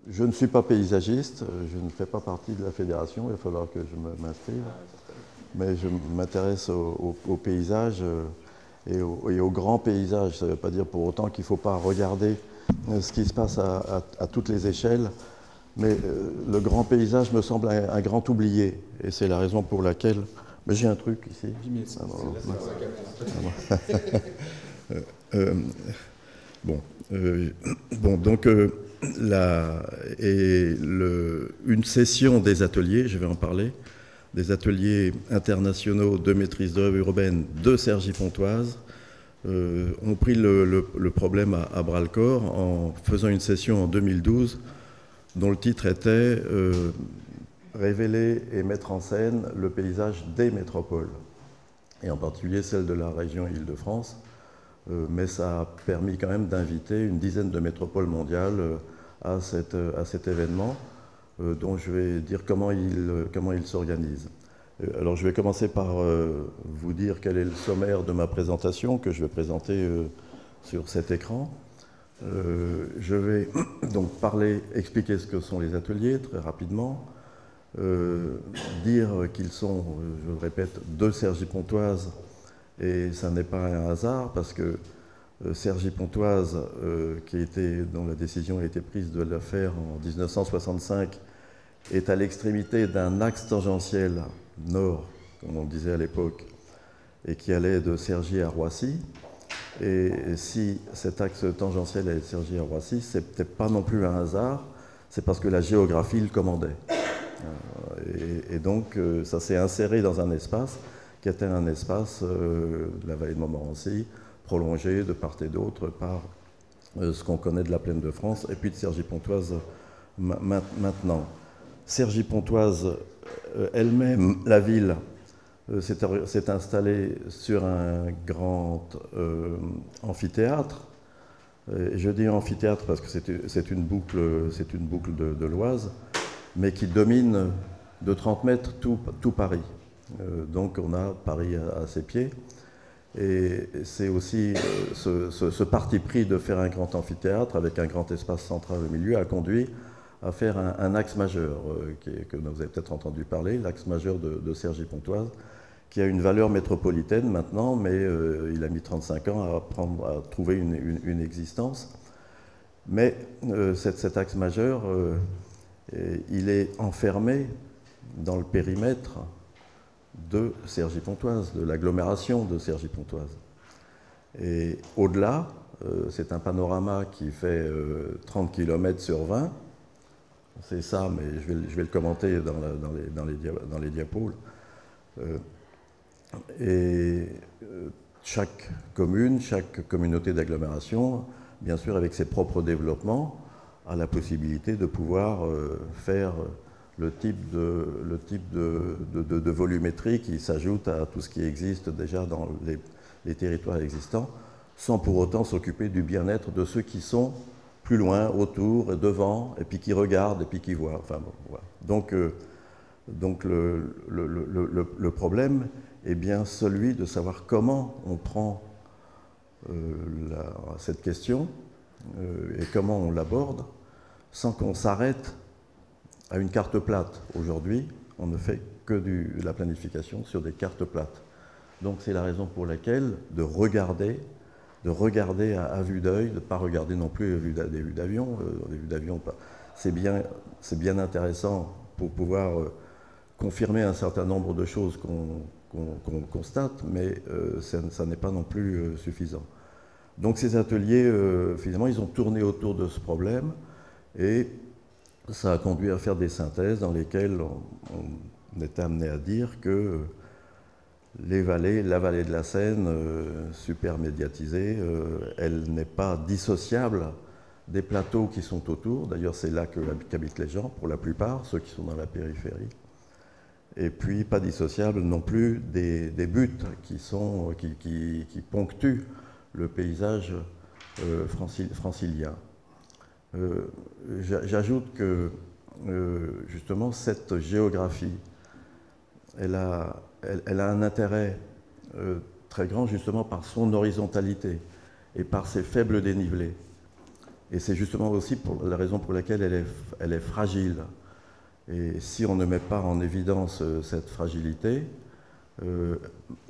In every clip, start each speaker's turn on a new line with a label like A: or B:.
A: Je ne suis pas paysagiste, je ne fais pas partie de la fédération, il va falloir que je m'inscrive. Mais je m'intéresse au paysage et au grand paysage. Ça ne veut pas dire pour autant qu'il ne faut pas regarder ce qui se passe à toutes les échelles. Mais le grand paysage me semble un grand oublié. Et c'est la raison pour laquelle... Mais j'ai un truc ici. Bon, donc une session des ateliers, je vais en parler, des ateliers internationaux de maîtrise d'œuvre urbaine de Cergy-Pontoise, ont pris le problème à bras-le-corps en faisant une session en 2012 dont le titre était révéler et mettre en scène le paysage des métropoles, et en particulier celle de la région Île-de-France. Mais ça a permis quand même d'inviter une dizaine de métropoles mondiales à cet événement, dont je vais dire comment il s'organise. Alors je vais commencer par vous dire quel est le sommaire de ma présentation que je vais présenter sur cet écran. Je vais donc expliquer ce que sont les ateliers très rapidement, dire qu'ils sont, je le répète, de Cergy-Pontoise. Et ça n'est pas un hasard parce que Cergy-Pontoise, dont la décision a été prise de le faire en 1965, est à l'extrémité d'un axe tangentiel nord, comme on le disait à l'époque, et qui allait de Cergy à Roissy. Et si cet axe tangentiel allait de Cergy à Roissy, ce n'était pas non plus un hasard, c'est parce que la géographie le commandait. Et donc ça s'est inséré dans un espace qui était un espace de la vallée de Montmorency, prolongé de part et d'autre par ce qu'on connaît de la plaine de France, et puis de Cergy-Pontoise maintenant. Cergy-Pontoise elle-même, la ville, s'est installée sur un grand amphithéâtre. Et je dis amphithéâtre parce que c'est une boucle de l'Oise, mais qui domine de 30 mètres tout Paris. Donc on a Paris à ses pieds. Et c'est aussi ce parti pris de faire un grand amphithéâtre avec un grand espace central au milieu a conduit à faire un axe majeur, que vous avez peut-être entendu parler, l'axe majeur de Cergy-Pontoise, qui a une valeur métropolitaine maintenant, mais il a mis 35 ans à trouver une existence. Mais cet axe majeur, il est enfermé dans le périmètre de Cergy-Pontoise, de l'agglomération de Cergy-Pontoise. Et au-delà, c'est un panorama qui fait 30 km sur 20. C'est ça, mais je vais le commenter dans les diapos. Et chaque commune, chaque communauté d'agglomération, bien sûr avec ses propres développements, a la possibilité de pouvoir faire le type de volumétrie qui s'ajoute à tout ce qui existe déjà dans les territoires existants, sans pour autant s'occuper du bien-être de ceux qui sont plus loin, autour, et devant, et puis qui regardent, et puis qui voient. Enfin, bon, voilà. Donc le problème est bien celui de savoir comment on prend cette question et comment on l'aborde sans qu'on s'arrête à une carte plate. Aujourd'hui, on ne fait que de la planification sur des cartes plates. Donc c'est la raison pour laquelle de regarder à vue d'œil, de ne pas regarder non plus des vues d'avion. Des vues d'avion, c'est bien intéressant pour pouvoir confirmer un certain nombre de choses qu'on constate, mais ça n'est pas non plus suffisant. Donc ces ateliers, finalement, ils ont tourné autour de ce problème et ça a conduit à faire des synthèses dans lesquelles on est amené à dire que la vallée de la Seine, super médiatisée, elle n'est pas dissociable des plateaux qui sont autour. D'ailleurs, c'est là qu'habitent les gens, pour la plupart, ceux qui sont dans la périphérie. Et puis, pas dissociable non plus des buttes qui ponctuent le paysage francilien. J'ajoute que, justement, cette géographie, elle a un intérêt très grand, justement, par son horizontalité et par ses faibles dénivelés. Et c'est justement aussi la raison pour laquelle elle est fragile. Et si on ne met pas en évidence cette fragilité,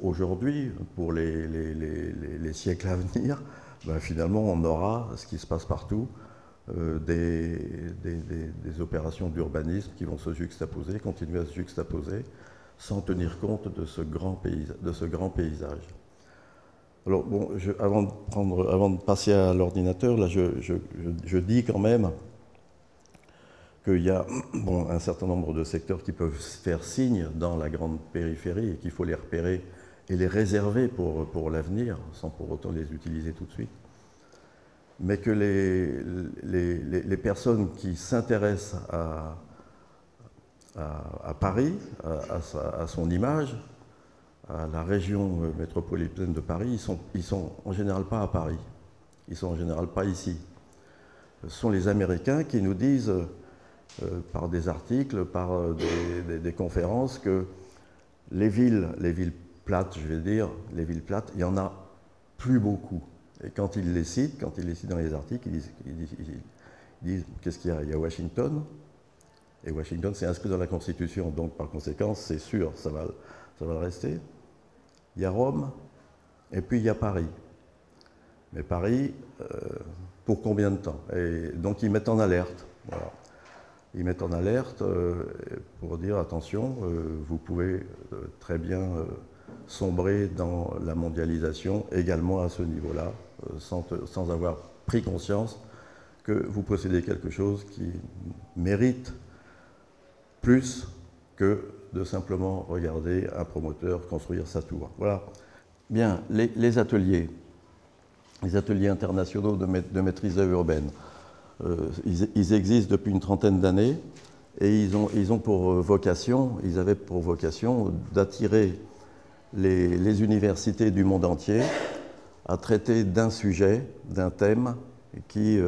A: aujourd'hui, pour les siècles à venir, ben finalement on aura ce qui se passe partout, des opérations d'urbanisme qui vont se juxtaposer, continuer à se juxtaposer, sans tenir compte de ce grand paysage. Alors bon, avant de passer à l'ordinateur, là je dis quand même qu'il y a un certain nombre de secteurs qui peuvent faire signe dans la grande périphérie et qu'il faut les repérer et les réserver pour l'avenir, sans pour autant les utiliser tout de suite. Mais que les personnes qui s'intéressent à Paris, à son image, à la région métropolitaine de Paris, ils sont en général pas à Paris. Ils sont en général pas ici. Ce sont les Américains qui nous disent, par des articles, par des conférences, que les villes plates, je vais dire, les villes plates, il n'y en a plus beaucoup. Et quand ils les citent dans les articles, ils disent qu'est-ce qu'il y a? Il y a Washington, et Washington c'est inscrit dans la Constitution, donc par conséquent, c'est sûr, ça va le rester. Il y a Rome, et puis il y a Paris. Mais Paris, pour combien de temps? Et donc ils mettent en alerte. Voilà. Ils mettent en alerte pour dire attention, vous pouvez très bien sombrer dans la mondialisation également à ce niveau-là, sans avoir pris conscience que vous possédez quelque chose qui mérite plus que de simplement regarder un promoteur construire sa tour. Voilà. Bien, les ateliers internationaux de maîtrise urbaine, ils existent depuis une trentaine d'années et ils avaient pour vocation d'attirer les universités du monde entier à traiter d'un sujet, d'un thème qui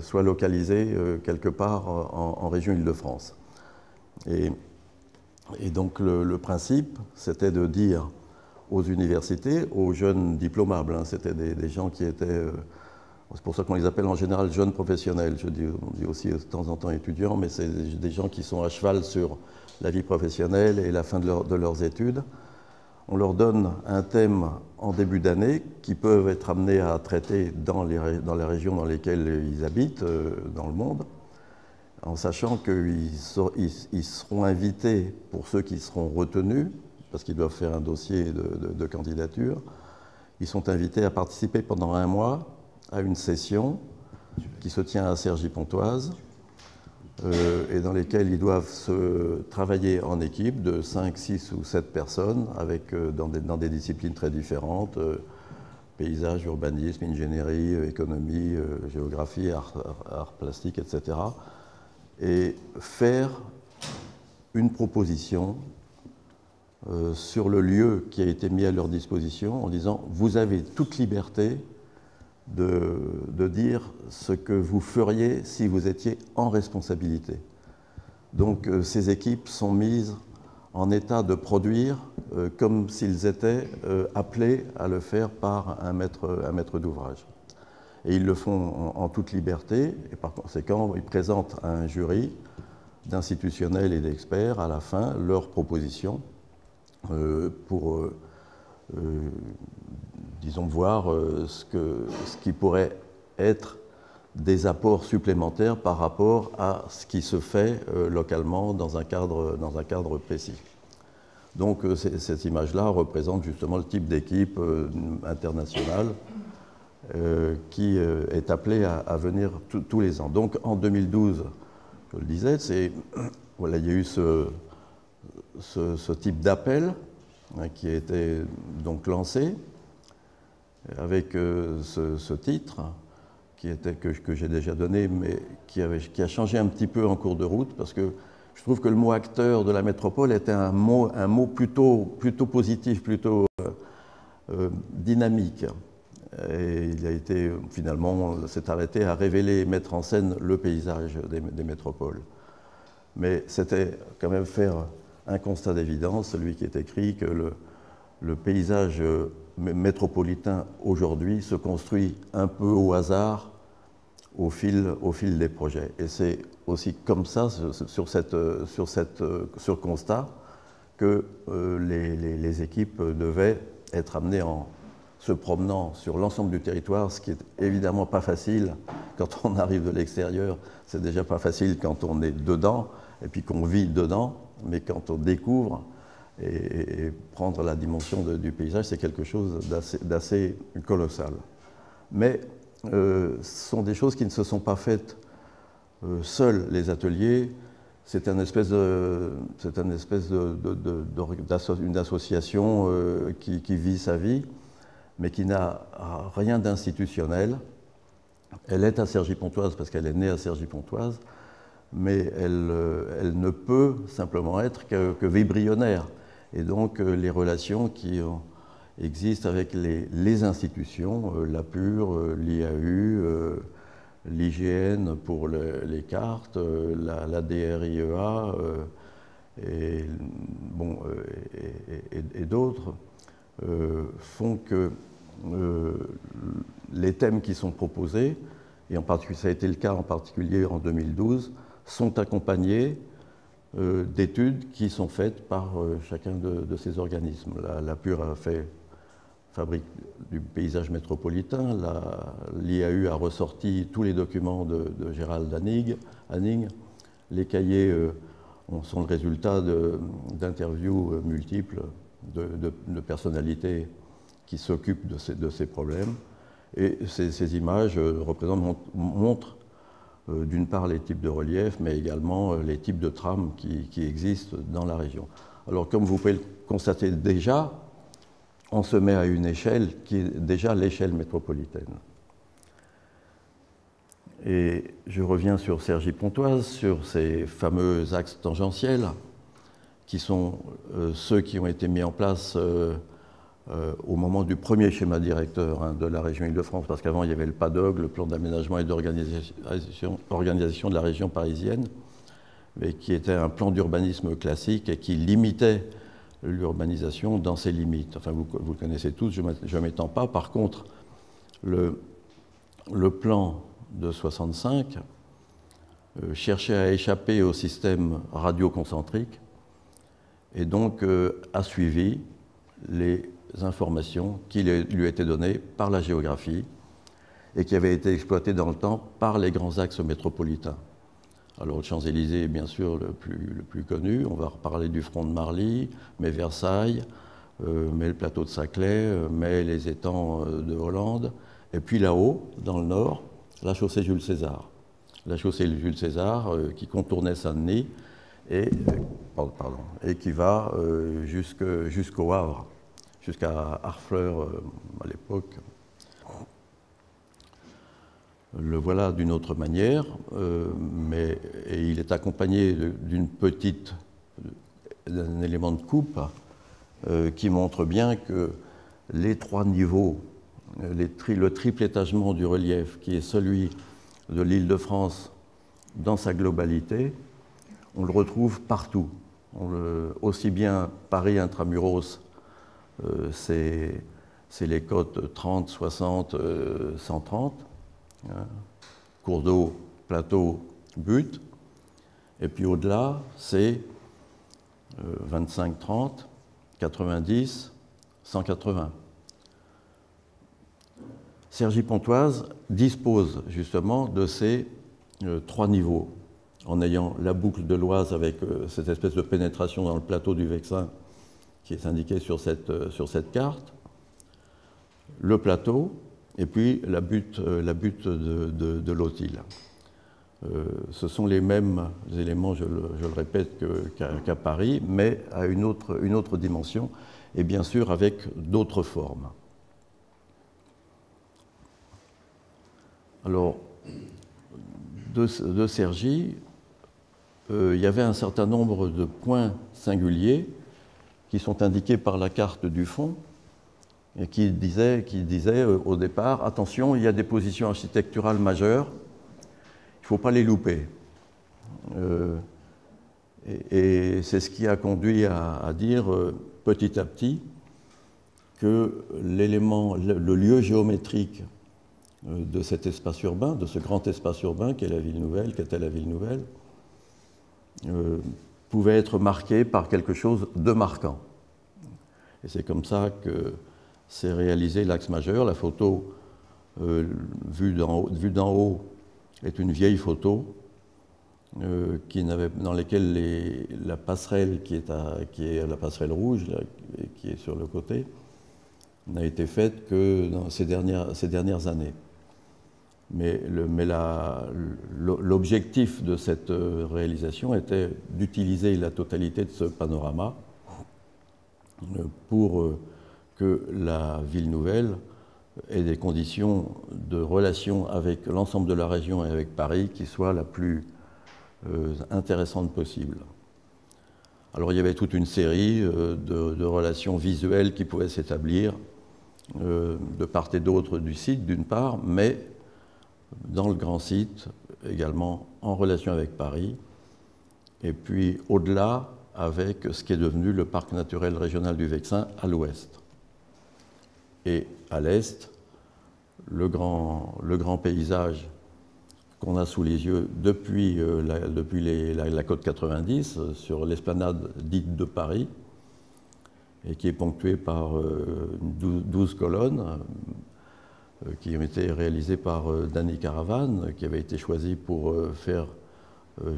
A: soit localisé quelque part en région Île-de-France. Et donc le principe, c'était de dire aux universités, aux jeunes diplomables, hein, c'était des gens qui étaient, c'est pour ça qu'on les appelle en général jeunes professionnels, on dit aussi de temps en temps étudiants, mais c'est des gens qui sont à cheval sur la vie professionnelle et la fin de leurs études. On leur donne un thème en début d'année qu'ils peuvent être amenés à traiter dans les régions dans lesquelles ils habitent, dans le monde, en sachant qu'ils seront invités, pour ceux qui seront retenus, parce qu'ils doivent faire un dossier de candidature, ils sont invités à participer pendant un mois à une session qui se tient à Cergy-Pontoise et dans lesquelles ils doivent travailler en équipe de 5, 6 ou 7 personnes dans des disciplines très différentes, paysage, urbanisme, ingénierie, économie, géographie, art plastique, etc. Et faire une proposition sur le lieu qui a été mis à leur disposition en disant « vous avez toute liberté de dire ce que vous feriez si vous étiez en responsabilité ». Donc ces équipes sont mises en état de produire comme s'ils étaient appelés à le faire par un maître d'ouvrage. Et ils le font en toute liberté, et par conséquent, ils présentent à un jury d'institutionnels et d'experts à la fin leurs propositions pour, disons, voir ce qui pourrait être des apports supplémentaires par rapport à ce qui se fait localement dans un cadre précis. Donc cette image-là représente justement le type d'équipe internationale qui est appelée à venir tous les ans. Donc en 2012, je le disais, voilà, il y a eu ce type d'appel qui a été donc lancé avec ce titre que j'ai déjà donné, mais qui a changé un petit peu en cours de route, parce que je trouve que le mot acteur de la métropole était un mot plutôt positif, plutôt dynamique. Et il a été, finalement, s'est arrêté à révéler et mettre en scène le paysage des métropoles. Mais c'était quand même faire un constat d'évidence, celui qui est écrit, que le paysage métropolitain aujourd'hui se construit un peu au hasard au fil des projets. Et c'est aussi comme ça, sur ce constat, que les équipes devaient être amenées en se promenant sur l'ensemble du territoire, ce qui est évidemment pas facile quand on arrive de l'extérieur. C'est déjà pas facile quand on est dedans et puis qu'on vit dedans, mais quand on découvre et prendre la dimension du paysage, c'est quelque chose d'assez colossal. Mais ce sont des choses qui ne se sont pas faites seuls, les ateliers. C'est une espèce d'une association qui vit sa vie, mais qui n'a rien d'institutionnel. Elle est à Cergy-Pontoise parce qu'elle est née à Cergy-Pontoise, mais elle ne peut simplement être que vibryonnaire. Et donc les relations qui existent avec les institutions, l'APUR, l'IAU, l'IGN pour les cartes, la DRIEA et d'autres, font que les thèmes qui sont proposés, et en particulier, ça a été le cas en particulier en 2012, sont accompagnés d'études qui sont faites par chacun de ces organismes. L'APUR fabrique du paysage métropolitain, l'IAU a ressorti tous les documents de Gérald Hanning. Les cahiers sont le résultat d'interviews multiples de personnalités qui s'occupent de ces problèmes. Et ces images montrent d'une part les types de reliefs, mais également les types de trames qui existent dans la région. Alors, comme vous pouvez le constater déjà, on se met à une échelle qui est déjà l'échelle métropolitaine. Et je reviens sur Cergy-Pontoise, sur ces fameux axes tangentiels, qui sont ceux qui ont été mis en place au moment du premier schéma directeur de la région Île-de-France, parce qu'avant il y avait le PADOG, le plan d'aménagement et d'organisation de la région parisienne, mais qui était un plan d'urbanisme classique et qui limitait l'urbanisation dans ses limites. Enfin, vous le connaissez tous, je ne m'étends pas. Par contre, le plan de 65 cherchait à échapper au système radioconcentrique et donc a suivi les informations qui lui étaient données par la géographie et qui avaient été exploitées dans le temps par les grands axes métropolitains. Alors, le Champs-Élysées est bien sûr le plus connu. On va reparler du front de Marly, mais Versailles, mais le plateau de Saclay, mais les étangs de Hollande. Et puis là-haut, dans le nord, la chaussée Jules César. La chaussée Jules César qui contournait Saint-Denis et qui va jusqu'au Havre, jusqu'à Harfleur à l'époque. Le voilà d'une autre manière, et il est accompagné d'un élément de coupe qui montre bien que les trois niveaux, le triple étagement du relief, qui est celui de l'Île-de-France dans sa globalité, on le retrouve partout. Aussi bien Paris intramuros, c'est les côtes 30, 60, 130, cours d'eau, plateau, butte. Et puis au-delà, c'est 25, 30, 90, 180. Cergy-Pontoise dispose justement de ces trois niveaux, en ayant la boucle de l'Oise avec cette espèce de pénétration dans le plateau du Vexin qui est indiqué sur cette carte, le plateau, et puis la butte de l'Otille. Ce sont les mêmes éléments, je le répète, qu'à Paris, mais à une autre dimension, et bien sûr avec d'autres formes. Alors, de Cergy, il y avait un certain nombre de points singuliers qui sont indiqués par la carte du fond, et qui disait au départ, attention, il y a des positions architecturales majeures, il ne faut pas les louper. Et c'est ce qui a conduit à dire petit à petit que le lieu géométrique de cet espace urbain, de ce grand espace urbain qu'est la ville nouvelle, qu'était la ville nouvelle, pouvait être marqué par quelque chose de marquant. Et c'est comme ça que s'est réalisé l'axe majeur. La photo vue d'en haut est une vieille photo dans laquelle la passerelle qui est la passerelle rouge, là, qui est sur le côté, n'a été faite que dans ces dernières années. Mais l'objectif de cette réalisation était d'utiliser la totalité de ce panorama pour que la ville nouvelle ait des conditions de relation avec l'ensemble de la région et avec Paris qui soient la plus intéressante possible. Alors il y avait toute une série de relations visuelles qui pouvaient s'établir de part et d'autre du site, d'une part, mais dans le grand site, également en relation avec Paris, et puis au-delà, avec ce qui est devenu le parc naturel régional du Vexin à l'ouest. Et à l'est, le grand paysage qu'on a sous les yeux depuis la côte 90, sur l'esplanade dite de Paris, et qui est ponctuée par 12 colonnes qui ont été réalisées par Danny Caravan, qui avait été choisi pour faire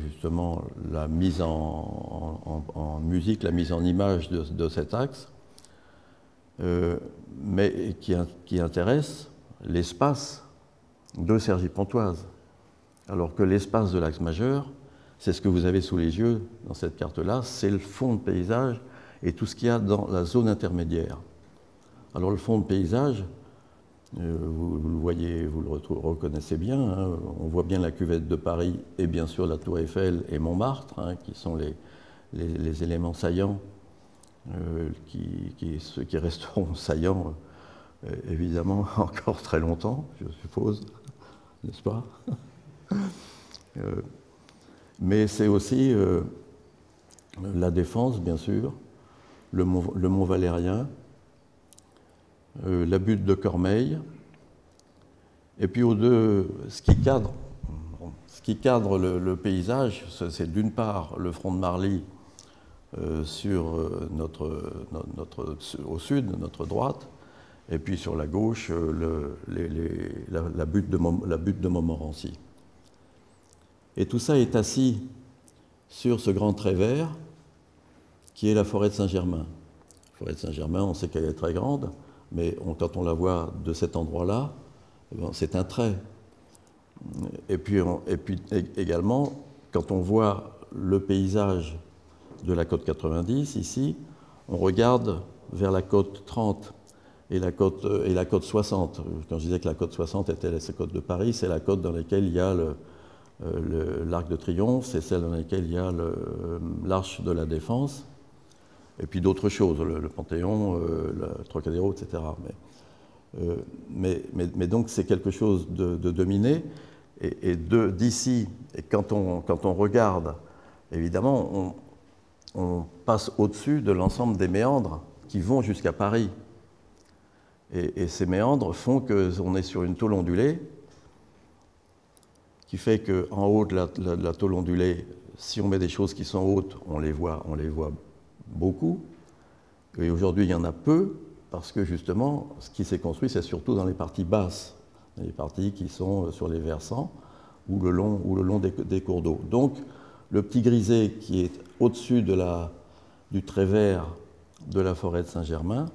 A: justement la mise en musique, la mise en image de cet axe, mais qui intéresse l'espace de Cergy-Pontoise. Alors que l'espace de l'axe majeur, c'est ce que vous avez sous les yeux dans cette carte-là, c'est le fond de paysage et tout ce qu'il y a dans la zone intermédiaire. Alors le fond de paysage, vous le voyez, vous le reconnaissez bien, hein, on voit bien la cuvette de Paris et bien sûr la Tour Eiffel et Montmartre, hein, qui sont les éléments saillants qui resteront saillants évidemment encore très longtemps, je suppose, n'est-ce pas? Mais c'est aussi la Défense, bien sûr, le Mont Valérien, la butte de Cormeilles, et puis ce qui cadre le paysage, c'est d'une part le front de Marly au sud, notre droite, et puis sur la gauche, la butte de Montmorency. Et tout ça est assis sur ce grand trait vert qui est la forêt de Saint-Germain. La forêt de Saint-Germain, on sait qu'elle est très grande, mais quand on la voit de cet endroit-là, c'est un trait. Et puis également, quand on voit le paysage de la côte 90, ici, on regarde vers la côte 30 et la côte 60. Quand je disais que la côte 60 était la côte de Paris, c'est la côte dans laquelle il y a l'Arc de Triomphe, c'est celle dans laquelle il y a l'Arche de la Défense, et puis d'autres choses, le Panthéon, le Trocadéro, etc. Mais donc c'est quelque chose de dominé, et d'ici, et quand on regarde, évidemment, on passe au-dessus de l'ensemble des méandres qui vont jusqu'à Paris. Et ces méandres font qu'on est sur une tôle ondulée, qui fait qu'en haut de la tôle ondulée, si on met des choses qui sont hautes, on les voit beaucoup. Et aujourd'hui, il y en a peu, parce que justement, ce qui s'est construit, c'est surtout dans les parties basses, les parties qui sont sur les versants ou le long des cours d'eau. Donc, le petit grisé qui est au-dessus du trait vert de la forêt de Saint-Germain,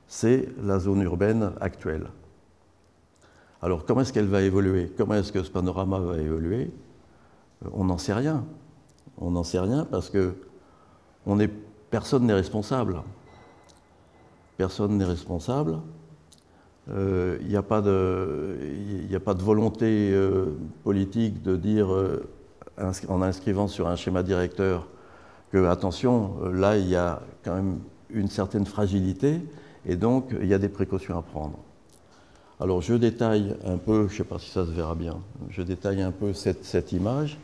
A: c'est la zone urbaine actuelle. Alors, comment est-ce qu'elle va évoluer? Comment est-ce que ce panorama va évoluer? On n'en sait rien. On n'en sait rien parce que personne n'est responsable. Personne n'est responsable. Il n'y a pas de volonté politique de dire, en inscrivant sur un schéma directeur, que, attention, là, il y a quand même une certaine fragilité, et donc il y a des précautions à prendre. Alors je détaille un peu, je ne sais pas si ça se verra bien, je détaille un peu cette image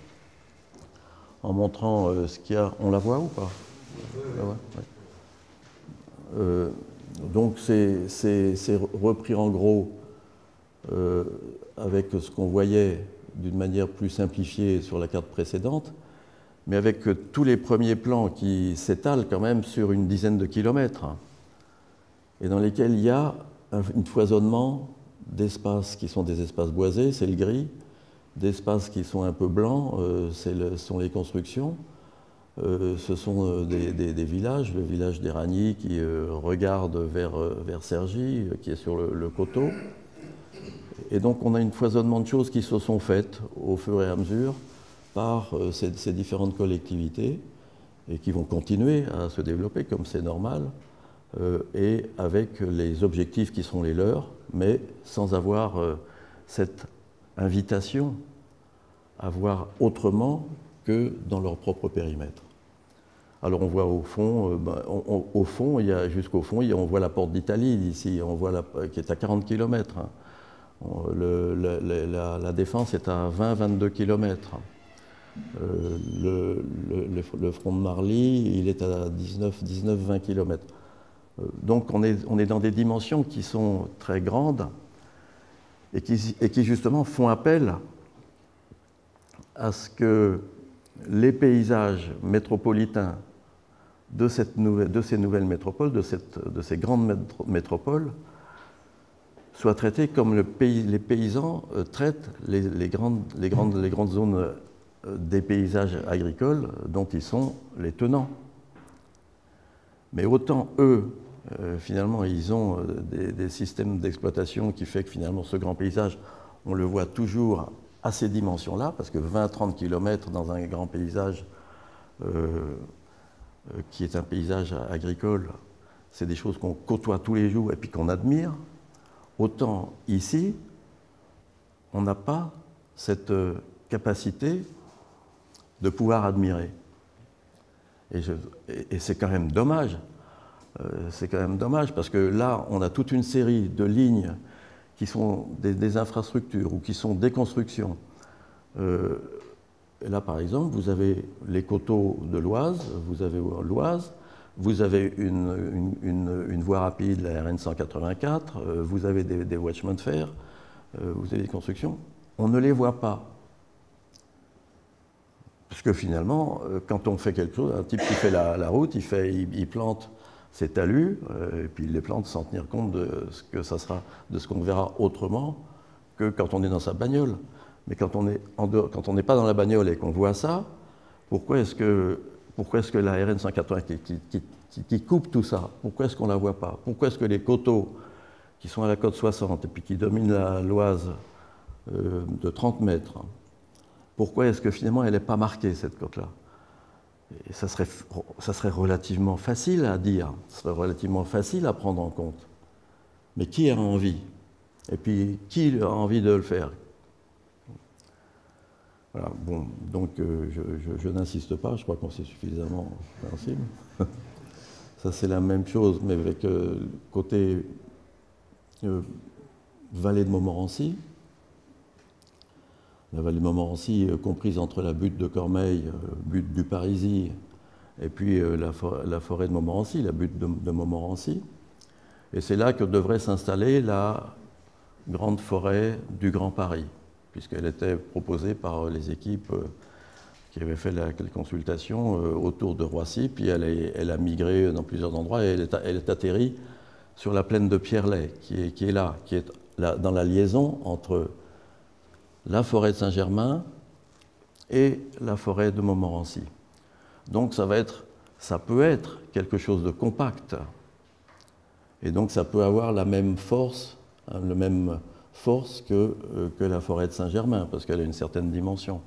A: en montrant ce qu'il y a. On la voit ou pas? Donc c'est repris en gros avec ce qu'on voyait d'une manière plus simplifiée sur la carte précédente, mais avec tous les premiers plans qui s'étalent quand même sur une dizaine de kilomètres, et dans lesquels il y a un foisonnement d'espaces qui sont des espaces boisés, c'est le gris, d'espaces qui sont un peu blancs, ce sont les constructions, ce sont des villages, le village d'Éragny qui regarde vers Cergy, qui est sur le coteau. Et donc on a un foisonnement de choses qui se sont faites au fur et à mesure par ces différentes collectivités et qui vont continuer à se développer comme c'est normal, et avec les objectifs qui sont les leurs, mais sans avoir cette invitation à voir autrement que dans leur propre périmètre. Alors on voit au fond, jusqu'au fond, on voit la porte d'Italie d'ici, qui est à 40 km. La défense est à 20-22 km. Le front de Marly, il est à 19-20 km. Donc on est dans des dimensions qui sont très grandes et qui justement font appel à ce que les paysages métropolitains de ces nouvelles métropoles, de ces grandes métropoles, soient traités comme les paysans traitent les grandes zones des paysages agricoles dont ils sont les tenants. Mais autant eux, finalement, ils ont des systèmes d'exploitation qui fait que finalement ce grand paysage, on le voit toujours à ces dimensions-là, parce que 20-30 km dans un grand paysage qui est un paysage agricole, c'est des choses qu'on côtoie tous les jours et puis qu'on admire. Autant ici, on n'a pas cette capacité de pouvoir admirer. Et c'est quand même dommage. C'est quand même dommage parce que là, on a toute une série de lignes qui sont des infrastructures ou qui sont des constructions. Et là, par exemple, vous avez les coteaux de l'Oise, vous avez l'Oise, vous avez une voie rapide, la RN 184, vous avez des voies de chemin de fer, vous avez des constructions. On ne les voit pas. Parce que finalement, quand on fait quelque chose, un type qui fait la route, il plante ses talus, et puis il les plante sans tenir compte de ce que ça sera, de ce qu'on verra autrement que quand on est dans sa bagnole. Mais quand on n'est pas dans la bagnole et qu'on voit ça, pourquoi est-ce que la RN 180 qui coupe tout ça, pourquoi est-ce qu'on ne la voit pas? Pourquoi est-ce que les coteaux qui sont à la côte 60 et puis qui dominent l'Oise de 30 mètres, pourquoi est-ce que finalement elle n'est pas marquée, cette côte-là? Et ça serait relativement facile à dire, ça serait relativement facile à prendre en compte. Mais qui a envie? Et puis, qui a envie de le faire? Voilà, bon, donc je n'insiste pas, je crois qu'on s'est suffisamment sensible. Ça, c'est la même chose, mais avec côté vallée de Montmorency. La vallée de Montmorency, comprise entre la butte de Cormeilles, butte du Parisis, et puis la forêt de Montmorency, la butte de Montmorency. Et c'est là que devrait s'installer la grande forêt du Grand Paris, puisqu'elle était proposée par les équipes qui avaient fait la consultation autour de Roissy, puis elle a migré dans plusieurs endroits et elle est atterrie sur la plaine de Pierrelet, qui est là, dans la liaison entre la forêt de Saint-Germain et la forêt de Montmorency. Donc ça peut être quelque chose de compact. Et donc ça peut avoir la même force, le même force que la forêt de Saint-Germain, parce qu'elle a une certaine dimension.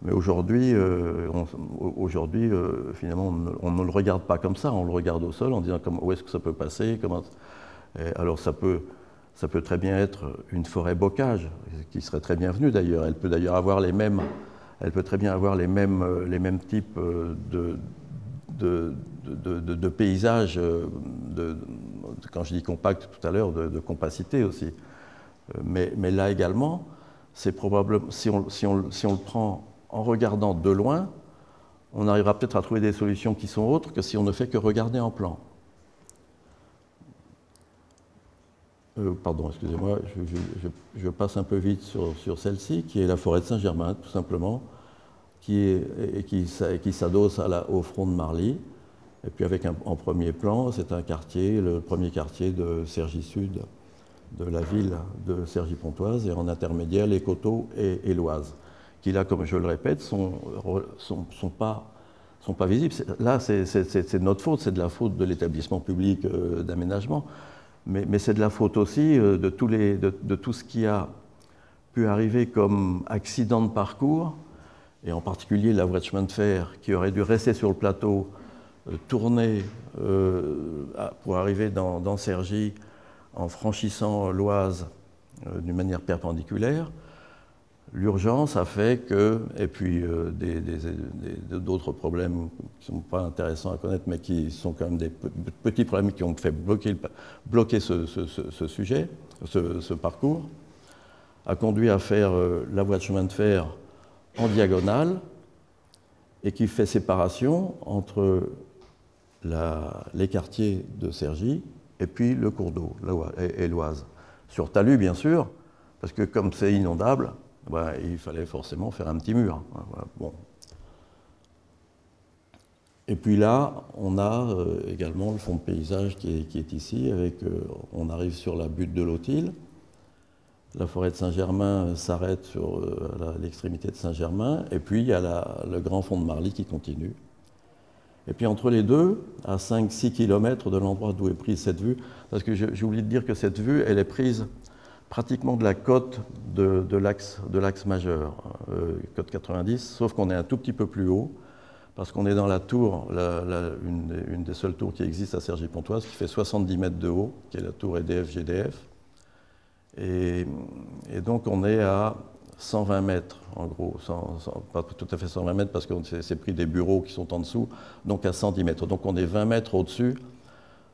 A: Mais aujourd'hui, finalement, on ne le regarde pas comme ça, on le regarde au sol en disant où est-ce que ça peut passer. Alors ça peut très bien être une forêt bocage, qui serait très bienvenue d'ailleurs. Elle peut d'ailleurs avoir elle peut très bien avoir les mêmes types de paysages, quand je dis compact tout à l'heure, de compacité aussi. Mais là également, c'est probablement, si on le prend en regardant de loin, on arrivera peut-être à trouver des solutions qui sont autres que si on ne fait que regarder en plan. Pardon, excusez-moi, je passe un peu vite sur celle-ci, qui est la forêt de Saint-Germain, tout simplement, qui s'adosse au front de Marly. Et puis avec en premier plan, c'est un quartier, le premier quartier de Cergy-Sud, de la ville de Cergy-Pontoise, et en intermédiaire, les coteaux et l'Oise, qui là, comme je le répète, sont pas visibles. Là, c'est de notre faute, c'est de la faute de l'établissement public d'aménagement, mais c'est de la faute aussi de tout ce qui a pu arriver comme accident de parcours, et en particulier la voie de chemin de fer qui aurait dû rester sur le plateau, tourner pour arriver dans Cergy en franchissant l'Oise d'une manière perpendiculaire. L'urgence a fait que, et puis d'autres problèmes qui ne sont pas intéressants à connaître, mais qui sont quand même des petits problèmes qui ont fait bloquer ce sujet, ce parcours, a conduit à faire la voie de chemin de fer en diagonale et qui fait séparation entre les quartiers de Cergy et puis le cours d'eau et l'Oise. Sur talus, bien sûr, parce que comme c'est inondable, il fallait forcément faire un petit mur. Voilà, bon. Et puis là, on a également le fond de paysage qui est ici, on arrive sur la butte de l'Autil. La forêt de Saint-Germain s'arrête sur l'extrémité de Saint-Germain, et puis il y a le grand fond de Marly qui continue. Et puis entre les deux, à 5-6 km de l'endroit d'où est prise cette vue, parce que j'ai oublié de dire que cette vue, elle est prise pratiquement de la côte de l'axe majeur, côte 90, sauf qu'on est un tout petit peu plus haut, parce qu'on est dans la tour, une des seules tours qui existe à Cergy-Pontoise, qui fait 70 mètres de haut, qui est la tour EDF-GDF. Et donc on est à 120 mètres, en gros, pas tout à fait 120 mètres, parce qu'on s'est pris des bureaux qui sont en dessous, donc à 110 mètres. Donc on est 20 mètres au-dessus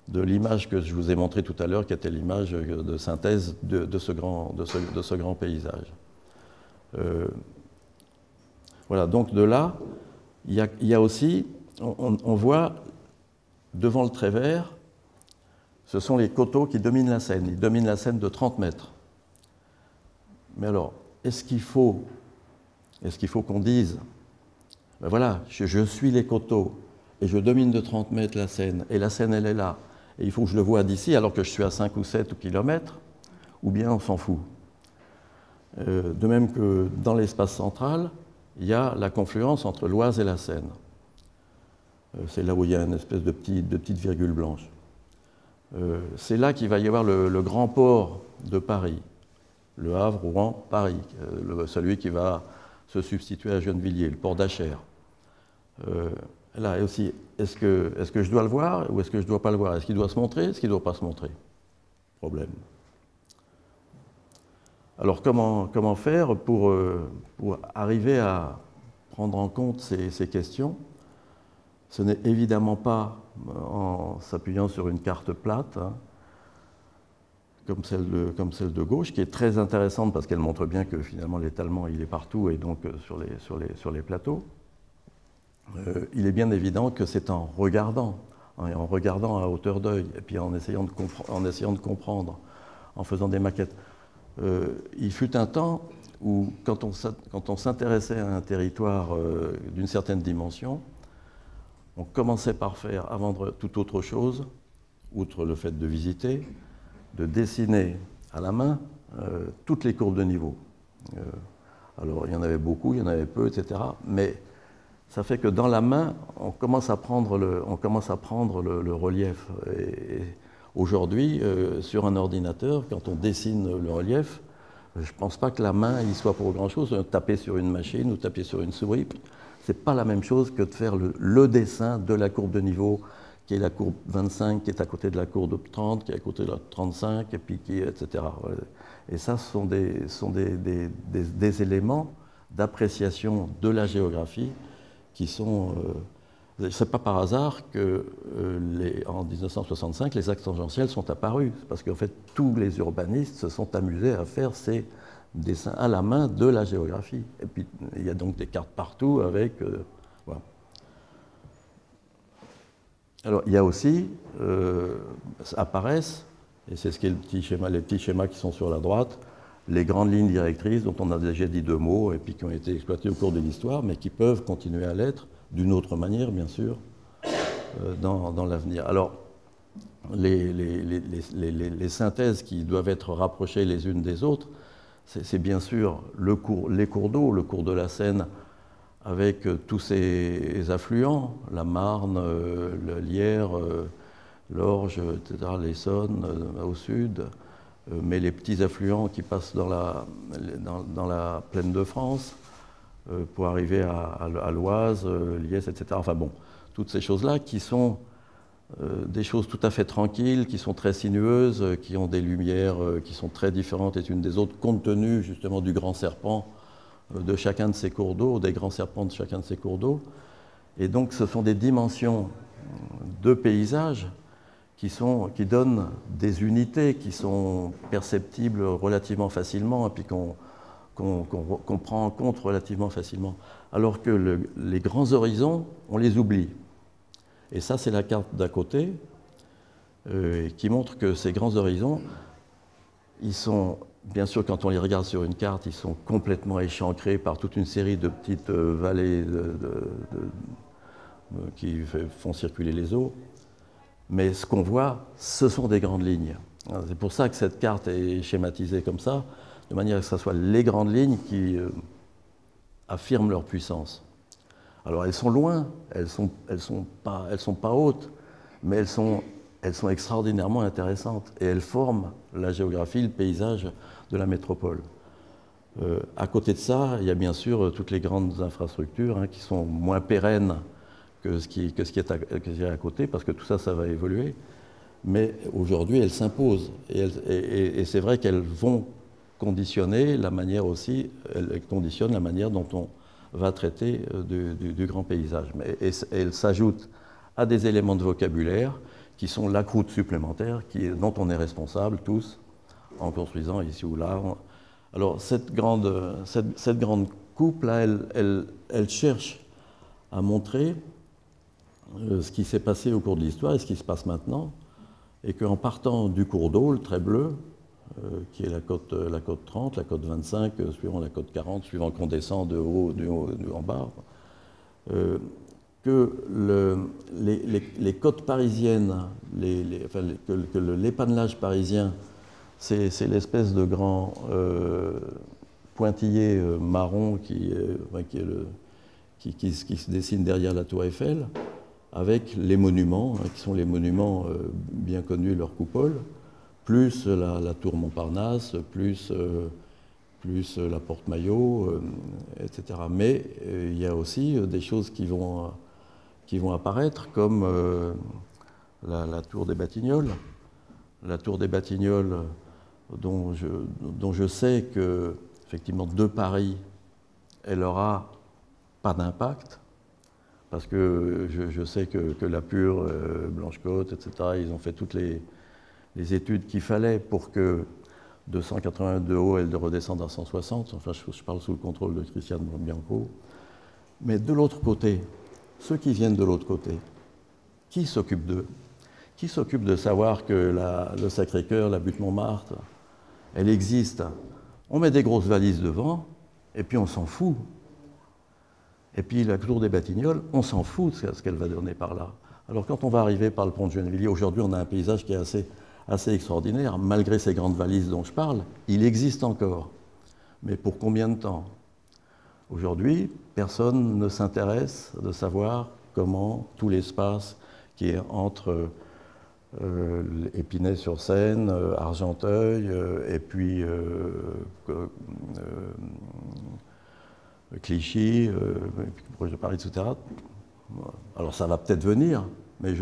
A: de l'image que je vous ai montrée tout à l'heure, qui était l'image de synthèse de ce grand paysage. Voilà, donc de là, il y a aussi, on voit devant le trait vert, ce sont les coteaux qui dominent la Seine. Ils dominent la Seine de 30 mètres. Mais alors, est-ce qu'il faut qu'on dise, ben voilà, je suis les coteaux et je domine de 30 mètres la Seine, et la Seine, elle est là, et il faut que je le vois d'ici alors que je suis à 5 ou 7 kilomètres, ou bien on s'en fout. De même que dans l'espace central, il y a la confluence entre l'Oise et la Seine. C'est là où il y a une espèce de petite virgule blanche. C'est là qu'il va y avoir le grand port de Paris, le Havre, Rouen, Paris, celui qui va se substituer à Gennevilliers, le port d'Achères. Là aussi, est-ce que je dois le voir ou est-ce que je ne dois pas le voir? Est-ce qu'il doit se montrer? Est-ce qu'il ne doit pas se montrer? Problème. Alors comment faire pour arriver à prendre en compte ces questions? Ce n'est évidemment pas en s'appuyant sur une carte plate, hein, comme celle de gauche, qui est très intéressante parce qu'elle montre bien que finalement l'étalement il est partout et donc sur les plateaux. Il est bien évident que c'est en regardant à hauteur d'œil et puis en essayant de comprendre, en faisant des maquettes. Il fut un temps où quand on s'intéressait à un territoire d'une certaine dimension, on commençait par faire, avant toute autre chose, outre le fait de visiter, de dessiner à la main toutes les courbes de niveau. Alors il y en avait beaucoup, il y en avait peu, etc. Mais ça fait que dans la main, on commence à prendre le relief. Et aujourd'hui, sur un ordinateur, quand on dessine le relief, je ne pense pas que la main y soit pour grand-chose. Taper sur une machine ou taper sur une souris, ce n'est pas la même chose que de faire le dessin de la courbe de niveau, qui est la courbe 25, qui est à côté de la courbe 30, qui est à côté de la 35, et puis etc. Et ça, ce sont des éléments d'appréciation de la géographie qui sont... c'est pas par hasard que en 1965, les axes tangentiels sont apparus, parce qu'en fait, tous les urbanistes se sont amusés à faire ces dessins à la main de la géographie. Et puis, il y a donc des cartes partout avec... voilà. Alors, il y a aussi, apparaissent, Et c'est ce qu'est le petit schéma, les petits schémas qui sont sur la droite, les grandes lignes directrices dont on a déjà dit deux mots et puis qui ont été exploitées au cours de l'histoire, mais qui peuvent continuer à l'être d'une autre manière, bien sûr, dans l'avenir. Alors, les synthèses qui doivent être rapprochées les unes des autres, c'est bien sûr les cours d'eau, le cours de la Seine, avec tous ses affluents, la Marne, le Lierre, l'Orge, etc., l'Essonne au sud, mais les petits affluents qui passent dans la plaine de France pour arriver à l'Oise, Liesse, etc. Enfin bon, toutes ces choses-là qui sont des choses tout à fait tranquilles, qui sont très sinueuses, qui ont des lumières qui sont très différentes les unes des autres, compte tenu justement du grand serpent de chacun de ces cours d'eau, des grands serpents de chacun de ces cours d'eau. Et donc ce sont des dimensions de paysage qui donnent des unités qui sont perceptibles relativement facilement et puis qu'on prend en compte relativement facilement. Alors que les grands horizons, on les oublie. Et ça, c'est la carte d'à côté qui montre que ces grands horizons, ils sont, bien sûr, quand on les regarde sur une carte, ils sont complètement échancrés par toute une série de petites vallées qui font circuler les eaux. Mais ce qu'on voit, ce sont des grandes lignes. C'est pour ça que cette carte est schématisée comme ça, de manière à ce que ce soit les grandes lignes qui affirment leur puissance. Alors elles sont loin, elles sont pas hautes, mais elles sont extraordinairement intéressantes et elles forment la géographie, le paysage de la métropole. À côté de ça, il y a bien sûr toutes les grandes infrastructures qui sont moins pérennes que ce qui est à côté, parce que tout ça, ça va évoluer. Mais aujourd'hui, elles s'imposent. Et c'est vrai qu'elles vont conditionner la manière aussi, elles conditionnent la manière dont on va traiter du grand paysage. Et elles s'ajoutent à des éléments de vocabulaire qui sont la croûte supplémentaire dont on est responsable tous en construisant ici ou là. Alors cette grande coupe-là, elle cherche à montrer ce qui s'est passé au cours de l'histoire et ce qui se passe maintenant, et qu'en partant du cours d'eau, le trait bleu, qui est la côte 30, la côte 25, suivant la côte 40, suivant qu'on descend de haut en bas, que les côtes parisiennes, que l'épanelage parisien, c'est l'espèce de grand pointillé marron qui se dessine derrière la tour Eiffel, avec les monuments, qui sont les monuments bien connus, leur coupole, plus la tour Montparnasse, plus la porte Maillot, etc. Mais il y a aussi des choses qui vont apparaître, comme la tour des Batignolles. La tour des Batignolles, dont je sais que, effectivement, de Paris, elle n'aura pas d'impact, parce que je sais que la Pure, Blanche-Côte, etc., ils ont fait toutes les études qu'il fallait pour que de 180 de haut, elle redescende à 160. Enfin, je parle sous le contrôle de Christiane Bianco. Mais de l'autre côté, ceux qui viennent de l'autre côté, qui s'occupe d'eux? Qui s'occupe de savoir que le Sacré-Cœur, la butte Montmartre, elle existe? On met des grosses valises devant, et puis on s'en fout. Et puis la tour des Batignolles, on s'en fout de ce qu'elle va donner par là. Alors quand on va arriver par le pont de Gennevilliers, aujourd'hui on a un paysage qui est assez extraordinaire. Malgré ces grandes valises dont je parle, il existe encore. Mais pour combien de temps? Aujourd'hui, personne ne s'intéresse de savoir comment tout l'espace qui est entre Épinay-sur-Seine, Argenteuil, et puis Clichy, proche de Paris, etc. Alors ça va peut-être venir, mais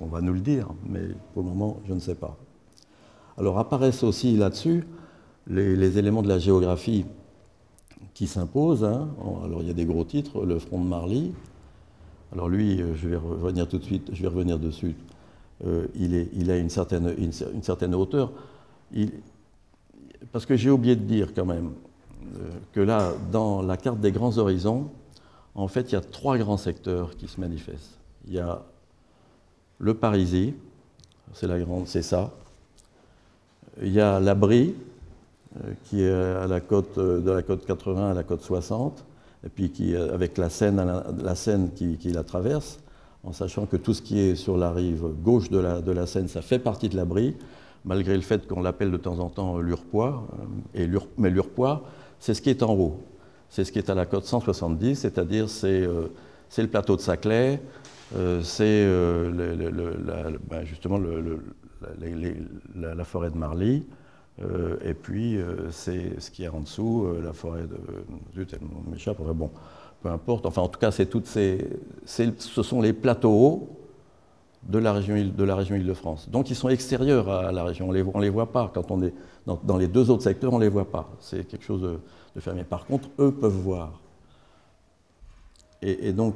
A: on va nous le dire, mais pour le moment, je ne sais pas. Alors apparaissent aussi là-dessus les éléments de la géographie qui s'imposent. Alors il y a des gros titres, le front de Marly. Alors lui, je vais revenir tout de suite, je vais revenir dessus. Il a une certaine hauteur. Parce que j'ai oublié de dire quand même que là, dans la carte des grands horizons, en fait, il y a trois grands secteurs qui se manifestent. Il y a le Parisis, c'est ça.
B: Il y a la Brie, qui est à la côte, de la côte 80 à la côte 60, et puis qui, avec la Seine, qui la traverse, en sachant que tout ce qui est sur la rive gauche de la Seine, ça fait partie de la Brie, malgré le fait qu'on l'appelle de temps en temps l'Urpois. Mais l'Urpois, c'est ce qui est en haut. C'est ce qui est à la côte 170, c'est-à-dire c'est le plateau de Saclay, c'est justement la forêt de Marly, et puis c'est ce qu'il y a en dessous, la forêt de... Zut, elle m'échappe, bon, peu importe. Enfin, en tout cas, ce sont les plateaux hauts de la région Île-de-France. Donc, ils sont extérieurs à la région. On les voit pas. Quand on est dans les deux autres secteurs, on les voit pas. C'est quelque chose de fermé. Par contre, eux peuvent voir. Et donc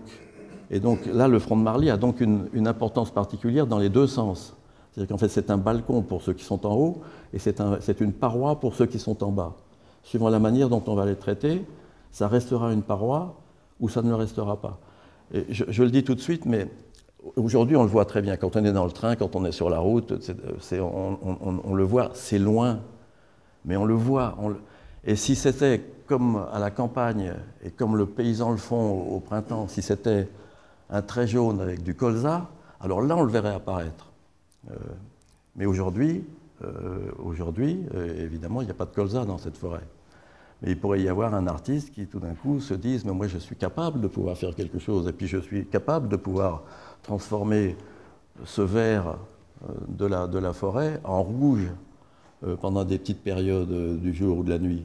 B: là, le front de Marly a donc une importance particulière dans les deux sens. C'est-à-dire qu'en fait, c'est un balcon pour ceux qui sont en haut, et c'est une paroi pour ceux qui sont en bas. Suivant la manière dont on va les traiter, ça restera une paroi ou ça ne le restera pas. Et je le dis tout de suite, mais aujourd'hui, on le voit très bien. Quand on est dans le train, quand on est sur la route, on le voit, c'est loin, mais on le voit. Et si c'était comme à la campagne, et comme le paysan le font au printemps, si c'était un trait jaune avec du colza, alors là, on le verrait apparaître. Mais aujourd'hui, évidemment, il n'y a pas de colza dans cette forêt. Mais il pourrait y avoir un artiste qui, tout d'un coup, se dise « Mais moi, je suis capable de pouvoir faire quelque chose, et puis je suis capable de pouvoir transformer ce vert de la forêt en rouge pendant des petites périodes du jour ou de la nuit. »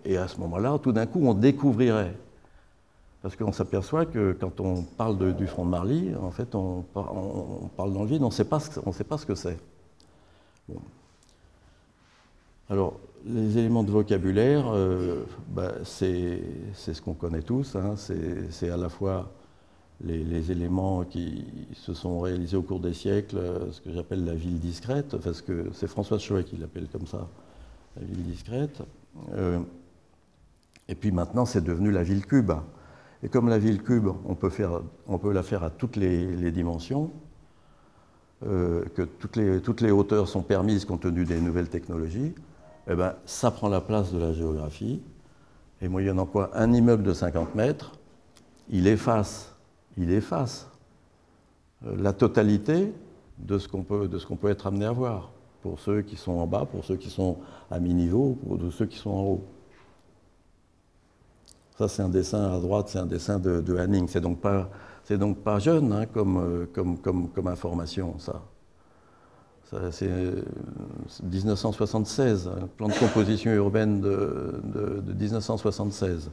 B: Et à ce moment-là, tout d'un coup, on découvrirait. Parce qu'on s'aperçoit que quand on parle du front de Marly, en fait, on parle dans le vide, on ne sait pas ce que c'est. Bon. Alors, les éléments de vocabulaire, c'est ce qu'on connaît tous. Hein, c'est à la fois les éléments qui se sont réalisés au cours des siècles, ce que j'appelle la ville discrète, parce que c'est François Choët qui l'appelle comme ça, la ville discrète. Et puis maintenant, c'est devenu la ville cube. Et comme la ville cube, on peut la faire à toutes les dimensions, que toutes les hauteurs sont permises compte tenu des nouvelles technologies, eh ben, ça prend la place de la géographie. Et moyennant quoi, un immeuble de 50 mètres, il efface la totalité de ce qu'on peut être amené à voir, pour ceux qui sont en bas, pour ceux qui sont à mi-niveau, pour ceux qui sont en haut. Ça, c'est un dessin à droite, c'est un dessin de Hanning. C'est donc pas jeune hein, comme information, ça. C'est 1976, un plan de composition urbaine de 1976,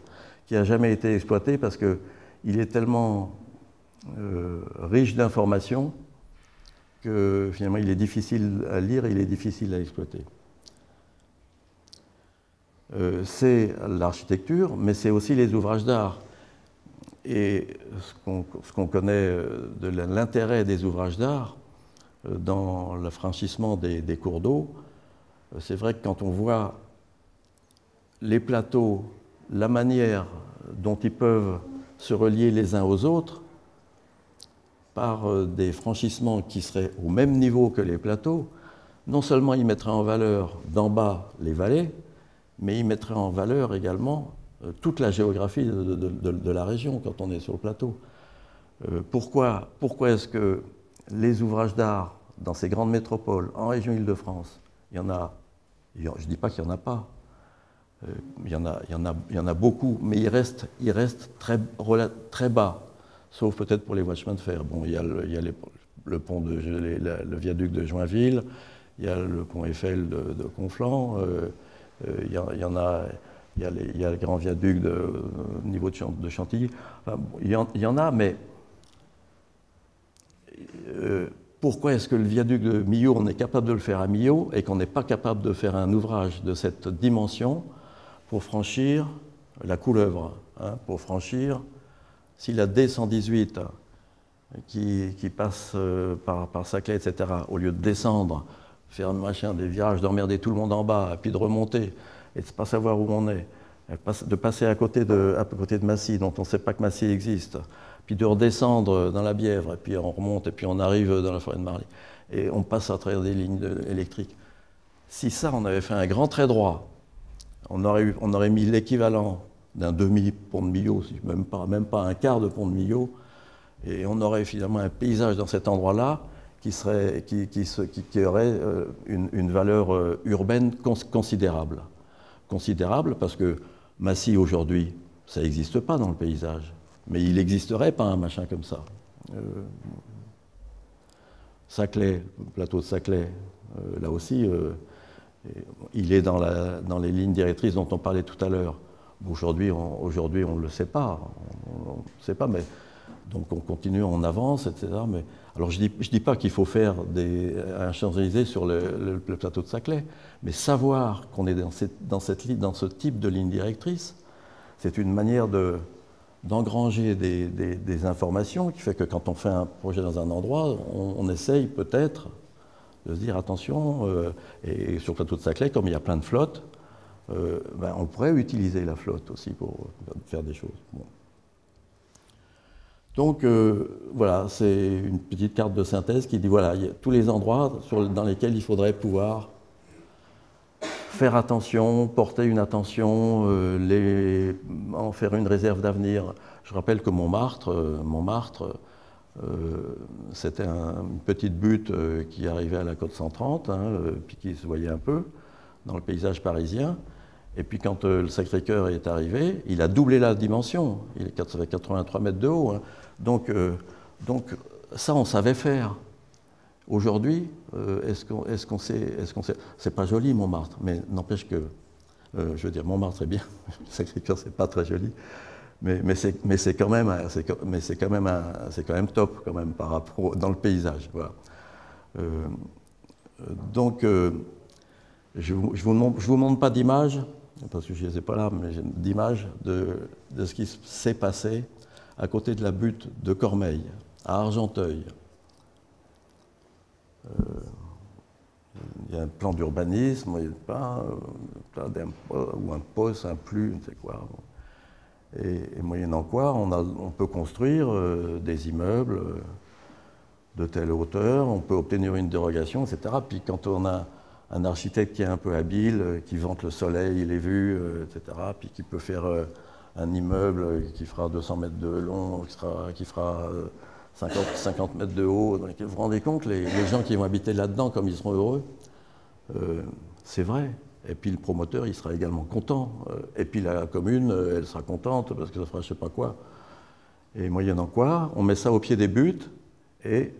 B: qui n'a jamais été exploité parce qu'il est tellement riche d'informations que finalement il est difficile à lire et il est difficile à exploiter. C'est l'architecture, mais c'est aussi les ouvrages d'art. Et ce qu'on connaît de l'intérêt des ouvrages d'art dans le franchissement des cours d'eau, c'est vrai que quand on voit les plateaux, la manière dont ils peuvent se relier les uns aux autres, par des franchissements qui seraient au même niveau que les plateaux, non seulement ils mettraient en valeur d'en bas les vallées, mais ils mettraient en valeur également toute la géographie de la région quand on est sur le plateau. Pourquoi est-ce que les ouvrages d'art dans ces grandes métropoles, en région Île-de-France, il y en a, je ne dis pas qu'il n'y en a pas, il y en a beaucoup, mais ils restent très bas, sauf peut-être pour les voies de fer. Bon, il y a le pont le viaduc de Joinville, il y a le pont Eiffel de Conflans, il y a le grand viaduc au niveau de Chantilly. Enfin, il y en a, mais pourquoi est-ce que le viaduc de Millau, on est capable de le faire à Millau et qu'on n'est pas capable de faire un ouvrage de cette dimension pour franchir la Couleuvre, hein, pour franchir, si la D118 qui passe par Saclay, etc., au lieu de descendre, faire des virages, d'emmerder tout le monde en bas, et puis de remonter, et de ne pas savoir où on est, de passer à côté de Massy, dont on ne sait pas que Massy existe, puis de redescendre dans la Bièvre, et puis on remonte, et puis on arrive dans la forêt de Marly, et on passe à travers des lignes électriques. Si ça, on avait fait un grand trait droit, on aurait mis l'équivalent d'un demi-pont de Millau, même pas un quart de pont de Millau, et on aurait finalement un paysage dans cet endroit-là qui aurait une valeur urbaine considérable. Considérable parce que Massy, aujourd'hui, ça n'existe pas dans le paysage, mais il n'existerait pas un machin comme ça. Saclay, le plateau de Saclay, là aussi, il est dans les lignes directrices dont on parlait tout à l'heure. Aujourd'hui, on ne le sait pas. On ne sait pas, mais donc on continue, on avance, etc. Mais, alors je dis pas qu'il faut faire un Champs-Élysées sur le plateau de Saclay, mais savoir qu'on est dans ce type de ligne directrice, c'est une manière d'engranger des informations qui fait que quand on fait un projet dans un endroit, on essaye peut-être de se dire attention, et sur le plateau de Saclay, comme il y a plein de flottes, on pourrait utiliser la flotte aussi pour faire des choses. Bon. Donc voilà, c'est une petite carte de synthèse qui dit voilà, il y a tous les endroits dans lesquels il faudrait pouvoir faire attention, porter une attention, en faire une réserve d'avenir. Je rappelle que Montmartre, c'était une petite butte qui arrivait à la côte 130, puis qui se voyait un peu dans le paysage parisien. Et puis quand le Sacré-Cœur est arrivé, il a doublé la dimension. Il est 83 mètres de haut. Donc ça, on savait faire. Aujourd'hui, est-ce qu'on sait, c'est pas joli Montmartre, mais n'empêche que, je veux dire, Montmartre est bien, le Sacré-Cœur c'est pas très joli, mais c'est quand même top quand même par rapport dans le paysage. Voilà. Donc je vous montre pas d'image parce que je les ai pas là, mais j'ai d'image de ce qui s'est passé à côté de la butte de Cormeilles, à Argenteuil. Il y a un plan d'urbanisme, il y a ou un poste, un plus, je ne sais quoi. Et moyennant quoi, on peut construire des immeubles de telle hauteur, on peut obtenir une dérogation, etc. Puis quand on a un architecte qui est un peu habile, qui vante le soleil, les vues, etc., puis qui peut faire un immeuble qui fera 200 mètres de long, qui fera 50 mètres de haut. Donc, vous vous rendez compte, les gens qui vont habiter là-dedans, comme ils seront heureux, c'est vrai. Et puis le promoteur, il sera également content. Et puis la commune, elle sera contente parce que ça fera je ne sais pas quoi. Et moyennant quoi, on met ça au pied des buttes et,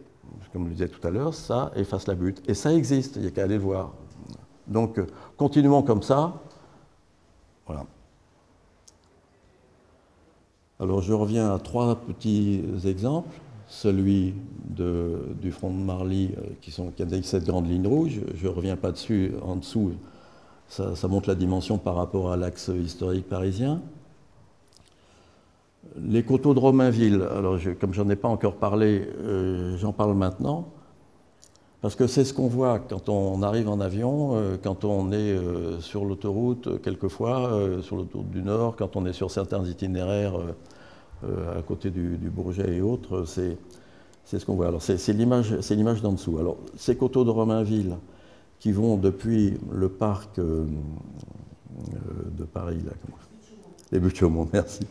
B: comme je le disais tout à l'heure, ça efface la butte. Et ça existe, il n'y a qu'à aller le voir. Donc, continuons comme ça. Voilà. Alors, je reviens à 3 petits exemples. Celui du front de Marly, qui a cette grande ligne rouge. Je ne reviens pas dessus, en dessous. Ça montre la dimension par rapport à l'axe historique parisien. Les coteaux de Romainville, alors comme je n'en ai pas encore parlé, j'en parle maintenant, parce que c'est ce qu'on voit quand on arrive en avion, quand on est sur l'autoroute, quelquefois, sur l'autoroute du Nord, quand on est sur certains itinéraires à côté du Bourget et autres, c'est ce qu'on voit. Alors c'est l'image d'en dessous. Alors ces coteaux de Romainville qui vont depuis le parc de Paris, là, les Buttes-Chaumont, merci,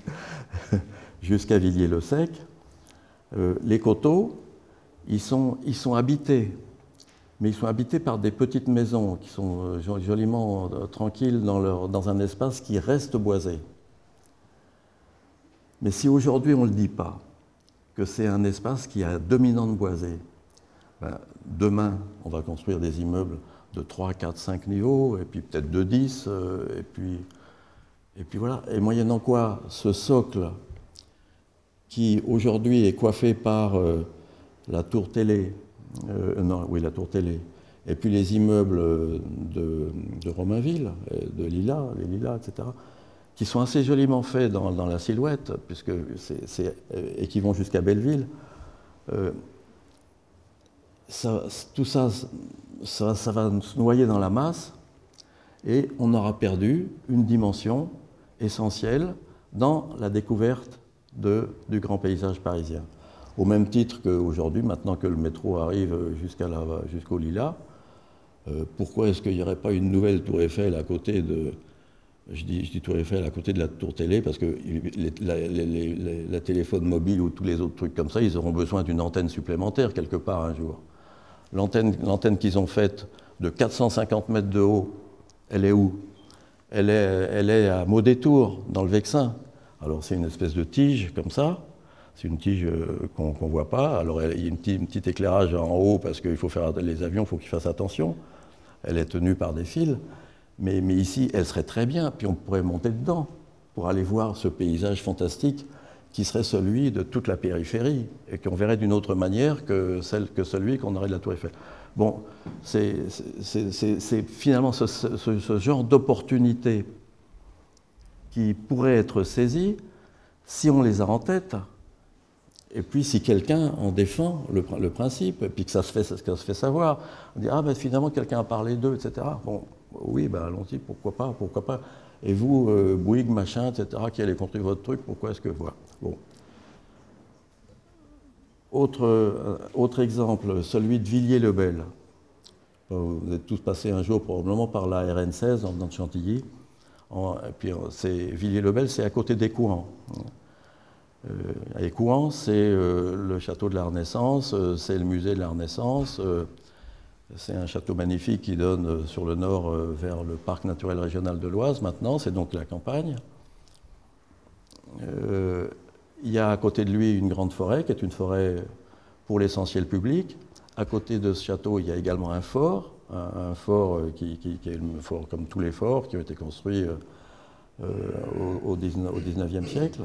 B: jusqu'à Villiers-le-Sec, les coteaux, ils sont habités, mais ils sont habités par des petites maisons qui sont joliment tranquilles dans un espace qui reste boisé. Mais si aujourd'hui on ne le dit pas, que c'est un espace qui a dominante boisée, ben, demain on va construire des immeubles de 3, 4, 5 niveaux, et puis peut-être de 10, et puis voilà. Et moyennant quoi, ce socle qui aujourd'hui est coiffé par la tour télé, la tour télé, et puis les immeubles de Romainville, de Lilas, les Lilas, etc., qui sont assez joliment faits dans la silhouette, puisque et qui vont jusqu'à Belleville, tout ça va se noyer dans la masse, et on aura perdu une dimension essentielle dans la découverte du grand paysage parisien. Au même titre qu'aujourd'hui, maintenant que le métro arrive jusqu'au Lilas, Pourquoi est-ce qu'il n'y aurait pas une nouvelle tour Eiffel à côté de... Je dis tour Eiffel à côté de la tour télé, parce que la téléphone mobile ou tous les autres trucs comme ça, ils auront besoin d'une antenne supplémentaire quelque part un jour. L'antenne qu'ils ont faite de 450 mètres de haut, elle est où? Elle est à Maudétour, dans le Vexin. Alors c'est une espèce de tige comme ça. C'est une tige qu'on ne voit pas. Alors il y a un petit éclairage en haut parce qu'il faut faire les avions, il faut qu'ils fassent attention. Elle est tenue par des fils. Mais ici, elle serait très bien. Puis on pourrait monter dedans pour aller voir ce paysage fantastique qui serait celui de toute la périphérie et qu'on verrait d'une autre manière que celui qu'on aurait de la Tour Eiffel. Bon, c'est finalement ce genre d'opportunités qui pourraient être saisies si on les a en tête. Et puis si quelqu'un en défend le principe, et puis que ça se fait savoir, on dit « Ah ben finalement quelqu'un a parlé d'eux, etc. » Bon, oui, ben allons-y, pourquoi pas. Et vous, Bouygues, machin, etc., qui allez construire votre truc, pourquoi est-ce que... Voilà. Bon. Autre exemple, celui de Villiers-le-Bel. Vous êtes tous passés un jour probablement par la RN16 en venant de Chantilly. Et puis Villiers-le-Bel, c'est à côté d'Écouen. Écouen, c'est le château de la Renaissance, c'est le musée de la Renaissance. C'est un château magnifique qui donne sur le nord vers le parc naturel régional de l'Oise maintenant, c'est donc la campagne. Il y a à côté de lui une grande forêt qui est une forêt pour l'essentiel public. À côté de ce château, il y a également un fort, un fort qui est un fort comme tous les forts qui ont été construits au XIXe siècle.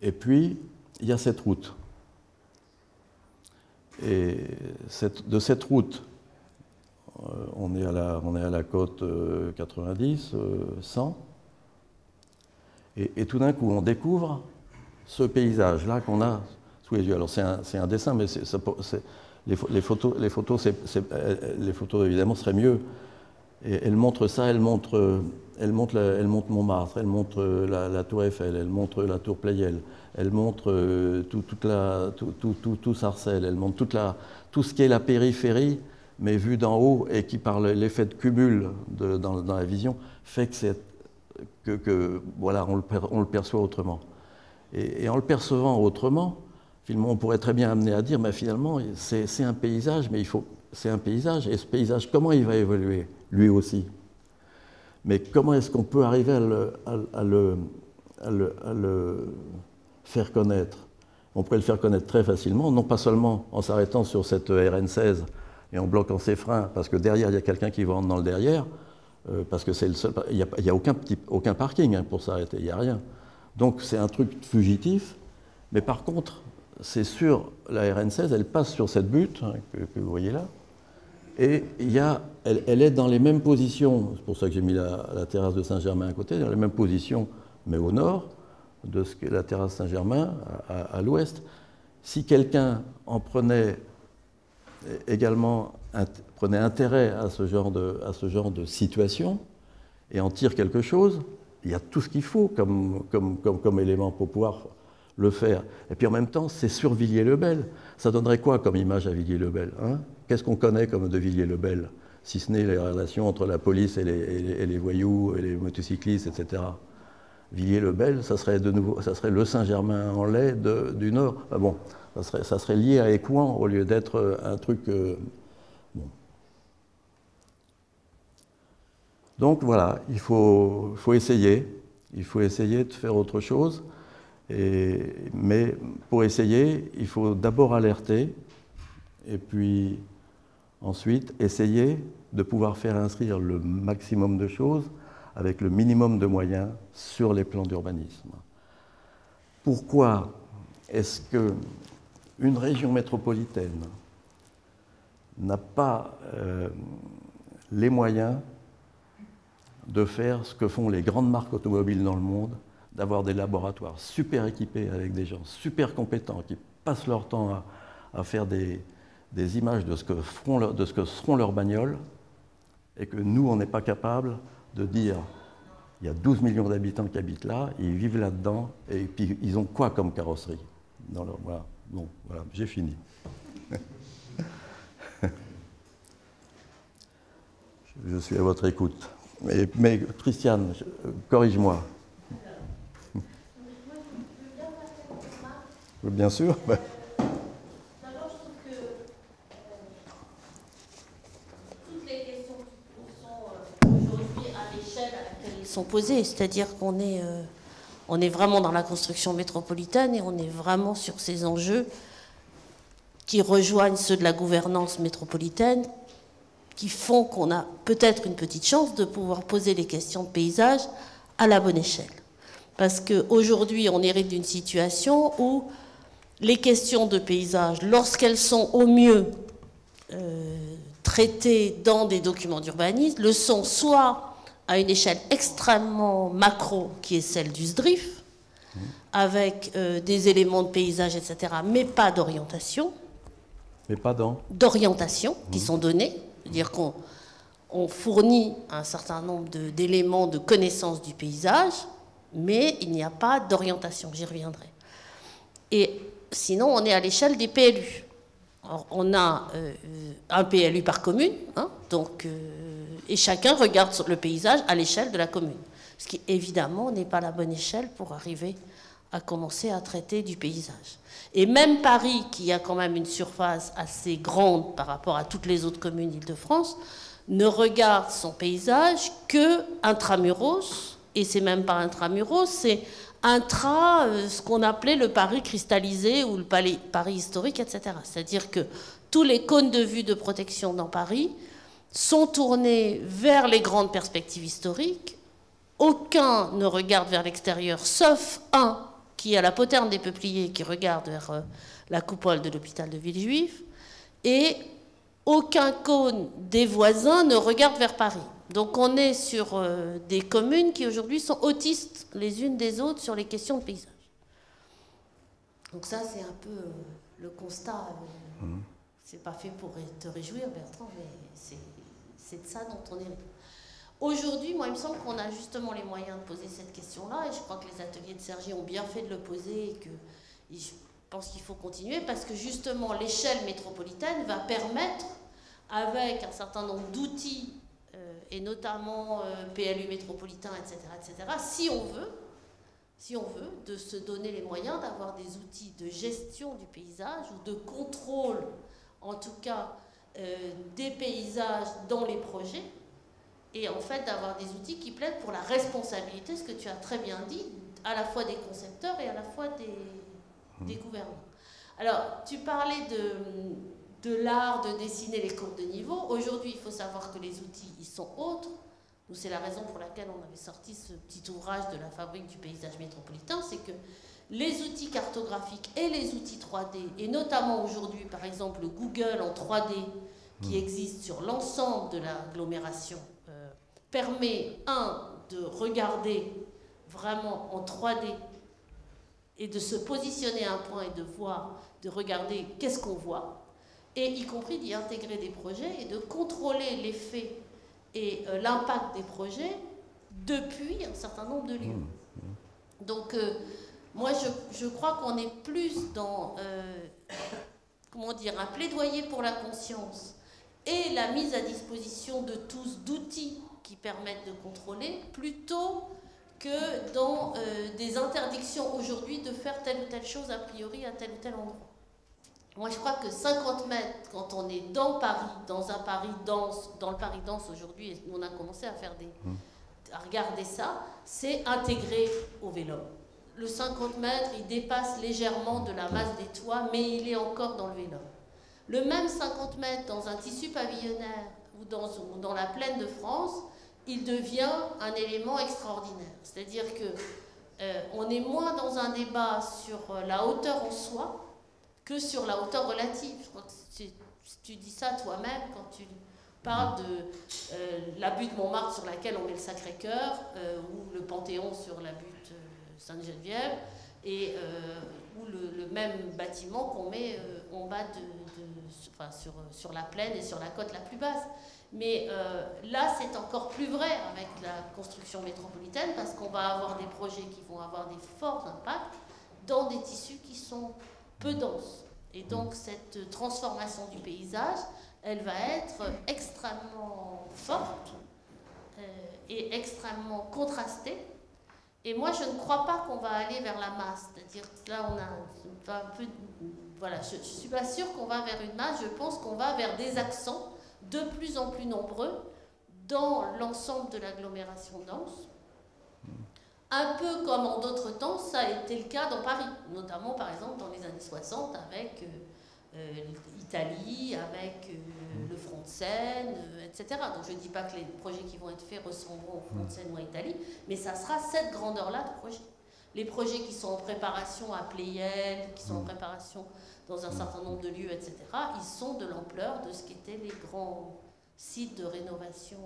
B: Et puis, il y a cette route. Et de cette route, on est à la côte 90, 100, et tout d'un coup, on découvre ce paysage-là qu'on a sous les yeux. Alors, c'est un dessin, mais les photos, évidemment, seraient mieux. Et elle montre ça, elle montre Montmartre, elle montre la tour Eiffel, elle montre la tour Pleyel, elle montre tout Sarcelles, elle montre tout ce qui est la périphérie, mais vu d'en haut et qui, par l'effet de cumul dans la vision, fait que voilà, on le perçoit autrement. Et en le percevant autrement, finalement, on pourrait très bien amener à dire, mais finalement, c'est un paysage, mais c'est un paysage, et ce paysage, comment il va évoluer, lui aussi? Mais comment est-ce qu'on peut arriver à le faire connaître? On pourrait le faire connaître très facilement, non pas seulement en s'arrêtant sur cette RN16 et en bloquant ses freins, parce que derrière, il y a quelqu'un qui va rentrer dans le derrière, parce que c'est le seul... Il n'y a aucun parking pour s'arrêter, il n'y a rien. Donc c'est un truc fugitif, mais par contre, c'est sur la RN16, elle passe sur cette butte que vous voyez là, et elle est dans les mêmes positions, c'est pour ça que j'ai mis la terrasse de Saint-Germain à côté, dans les mêmes positions, mais au nord, de ce qu'est la terrasse Saint-Germain, à l'ouest. Si quelqu'un en prenait également prenait intérêt à ce genre de situation et en tire quelque chose, il y a tout ce qu'il faut comme élément pour pouvoir le faire. Et puis en même temps, c'est sur Villiers-le-Bel. Ça donnerait quoi comme image à Villiers-le-Bel, hein? Qu'est-ce qu'on connaît comme de Villiers-le-Bel, si ce n'est les relations entre la police et les voyous, et les motocyclistes, etc. Villiers-le-Bel, ça serait le Saint-Germain-en-Laye du Nord. Ah bon, ça serait lié à Écouen au lieu d'être un truc... bon. Donc voilà, il faut essayer. Il faut essayer de faire autre chose. Mais pour essayer, il faut d'abord alerter, et puis ensuite essayer de pouvoir faire inscrire le maximum de choses avec le minimum de moyens sur les plans d'urbanisme. Pourquoi est-ce qu'une région métropolitaine n'a pas les moyens de faire ce que font les grandes marques automobiles dans le monde, d'avoir des laboratoires super équipés avec des gens super compétents qui passent leur temps à faire des images de ce que seront leurs bagnoles, et que nous, on n'est pas capable de dire il y a 12 millions d'habitants qui habitent là, ils vivent là-dedans, et puis ils ont quoi comme carrosserie dans leur... Voilà, bon, voilà, j'ai fini. je suis à votre écoute. Mais Christiane, corrige-moi. Bien sûr.
C: D'abord, je trouve que toutes les questions qui sont aujourd'hui à l'échelle à laquelle ils sont posées, c'est-à-dire qu'on est, on est vraiment dans la construction métropolitaine et on est vraiment sur ces enjeux qui rejoignent ceux de la gouvernance métropolitaine, qui font qu'on a peut-être une petite chance de pouvoir poser les questions de paysage à la bonne échelle. Parce qu'aujourd'hui, on hérite d'une situation où les questions de paysage, lorsqu'elles sont au mieux traitées dans des documents d'urbanisme, le sont soit à une échelle extrêmement macro, qui est celle du SDRIF, avec des éléments de paysage, etc., mais pas d'orientation.
B: Mais pas
C: d'orientation qui sont donnés, c'est-à-dire qu'on fournit un certain nombre d'éléments de connaissance du paysage, mais il n'y a pas d'orientation, j'y reviendrai. Et sinon, on est à l'échelle des PLU. Alors, on a un PLU par commune, hein, donc, et chacun regarde le paysage à l'échelle de la commune. Ce qui, évidemment, n'est pas la bonne échelle pour arriver à commencer à traiter du paysage. Et même Paris, qui a quand même une surface assez grande par rapport à toutes les autres communes d'Île-de-France, ne regarde son paysage que intramuros, et c'est même pas intramuros, c'est ce qu'on appelait le Paris cristallisé ou le Paris historique, etc. C'est-à-dire que tous les cônes de vue de protection dans Paris sont tournés vers les grandes perspectives historiques. Aucun ne regarde vers l'extérieur, sauf un qui est à la poterne des Peupliers, qui regarde vers la coupole de l'hôpital de Villejuif, et aucun cône des voisins ne regarde vers Paris. Donc on est sur des communes qui aujourd'hui sont autistes les unes des autres sur les questions de paysage. Donc ça c'est un peu le constat. C'est pas fait pour te réjouir, Bertrand, mais c'est de ça dont on est. Aujourd'hui, moi il me semble qu'on a justement les moyens de poser cette question-là, et je crois que les ateliers de Sergi ont bien fait de le poser, et que je pense qu'il faut continuer, parce que justement l'échelle métropolitaine va permettre, avec un certain nombre d'outils, et notamment PLU métropolitain, etc., si on veut, de se donner les moyens d'avoir des outils de gestion du paysage ou de contrôle, en tout cas, des paysages dans les projets, et en fait d'avoir des outils qui plaident pour la responsabilité, ce que tu as très bien dit, à la fois des concepteurs et à la fois des gouvernants. Alors, tu parlais de l'art de dessiner les courbes de niveau. Aujourd'hui, il faut savoir que les outils, ils sont autres. Nous, c'est la raison pour laquelle on avait sorti ce petit ouvrage de la fabrique du paysage métropolitain, c'est que les outils cartographiques et les outils 3D, et notamment aujourd'hui, par exemple, le Google en 3D, qui existe sur l'ensemble de l'agglomération, permet, de regarder vraiment en 3D et de se positionner à un point et de voir, de regarder qu'est-ce qu'on voit, et y compris d'y intégrer des projets et de contrôler l'effet et l'impact des projets depuis un certain nombre de lieux. Donc, moi, je crois qu'on est plus dans, comment dire, un plaidoyer pour la conscience et la mise à disposition de tous d'outils qui permettent de contrôler, plutôt que dans des interdictions aujourd'hui de faire telle ou telle chose a priori à tel ou tel endroit. Moi, je crois que 50 mètres, quand on est dans Paris, dans un Paris dense, dans le Paris dense aujourd'hui, et on a commencé à faire à regarder ça, c'est intégré au vélo. Le 50 mètres, il dépasse légèrement de la masse des toits, mais il est encore dans le vélo. Le même 50 mètres dans un tissu pavillonnaire ou dans la plaine de France, il devient un élément extraordinaire. C'est-à-dire qu'on est moins dans un débat sur la hauteur en soi que sur la hauteur relative. Je crois que tu dis ça toi-même quand tu parles de la butte Montmartre sur laquelle on met le Sacré-Cœur, ou le Panthéon sur la butte Sainte-Geneviève, et ou le même bâtiment qu'on met en bas sur la plaine et sur la côte la plus basse. Mais là, c'est encore plus vrai avec la construction métropolitaine, parce qu'on va avoir des projets qui vont avoir des forts impacts dans des tissus qui sont peu denses. Et donc, cette transformation du paysage, elle va être extrêmement forte et extrêmement contrastée. Et moi, je ne crois pas qu'on va aller vers la masse. C'est-à-dire que là, on a un peu... Voilà, je ne suis pas sûre qu'on va vers une masse. Je pense qu'on va vers des accents de plus en plus nombreux dans l'ensemble de l'agglomération dense. Un peu comme en d'autres temps, ça a été le cas dans Paris. Notamment, par exemple, dans les années 60, avec l'Italie, avec le front de Seine, etc. Donc je ne dis pas que les projets qui vont être faits ressembleront au front de Seine ou à l'Italie, mais ça sera cette grandeur-là de projet. Les projets qui sont en préparation à Pleyel, qui sont en préparation dans un certain nombre de lieux, etc., ils sont de l'ampleur de ce qu'étaient les grands sites de rénovation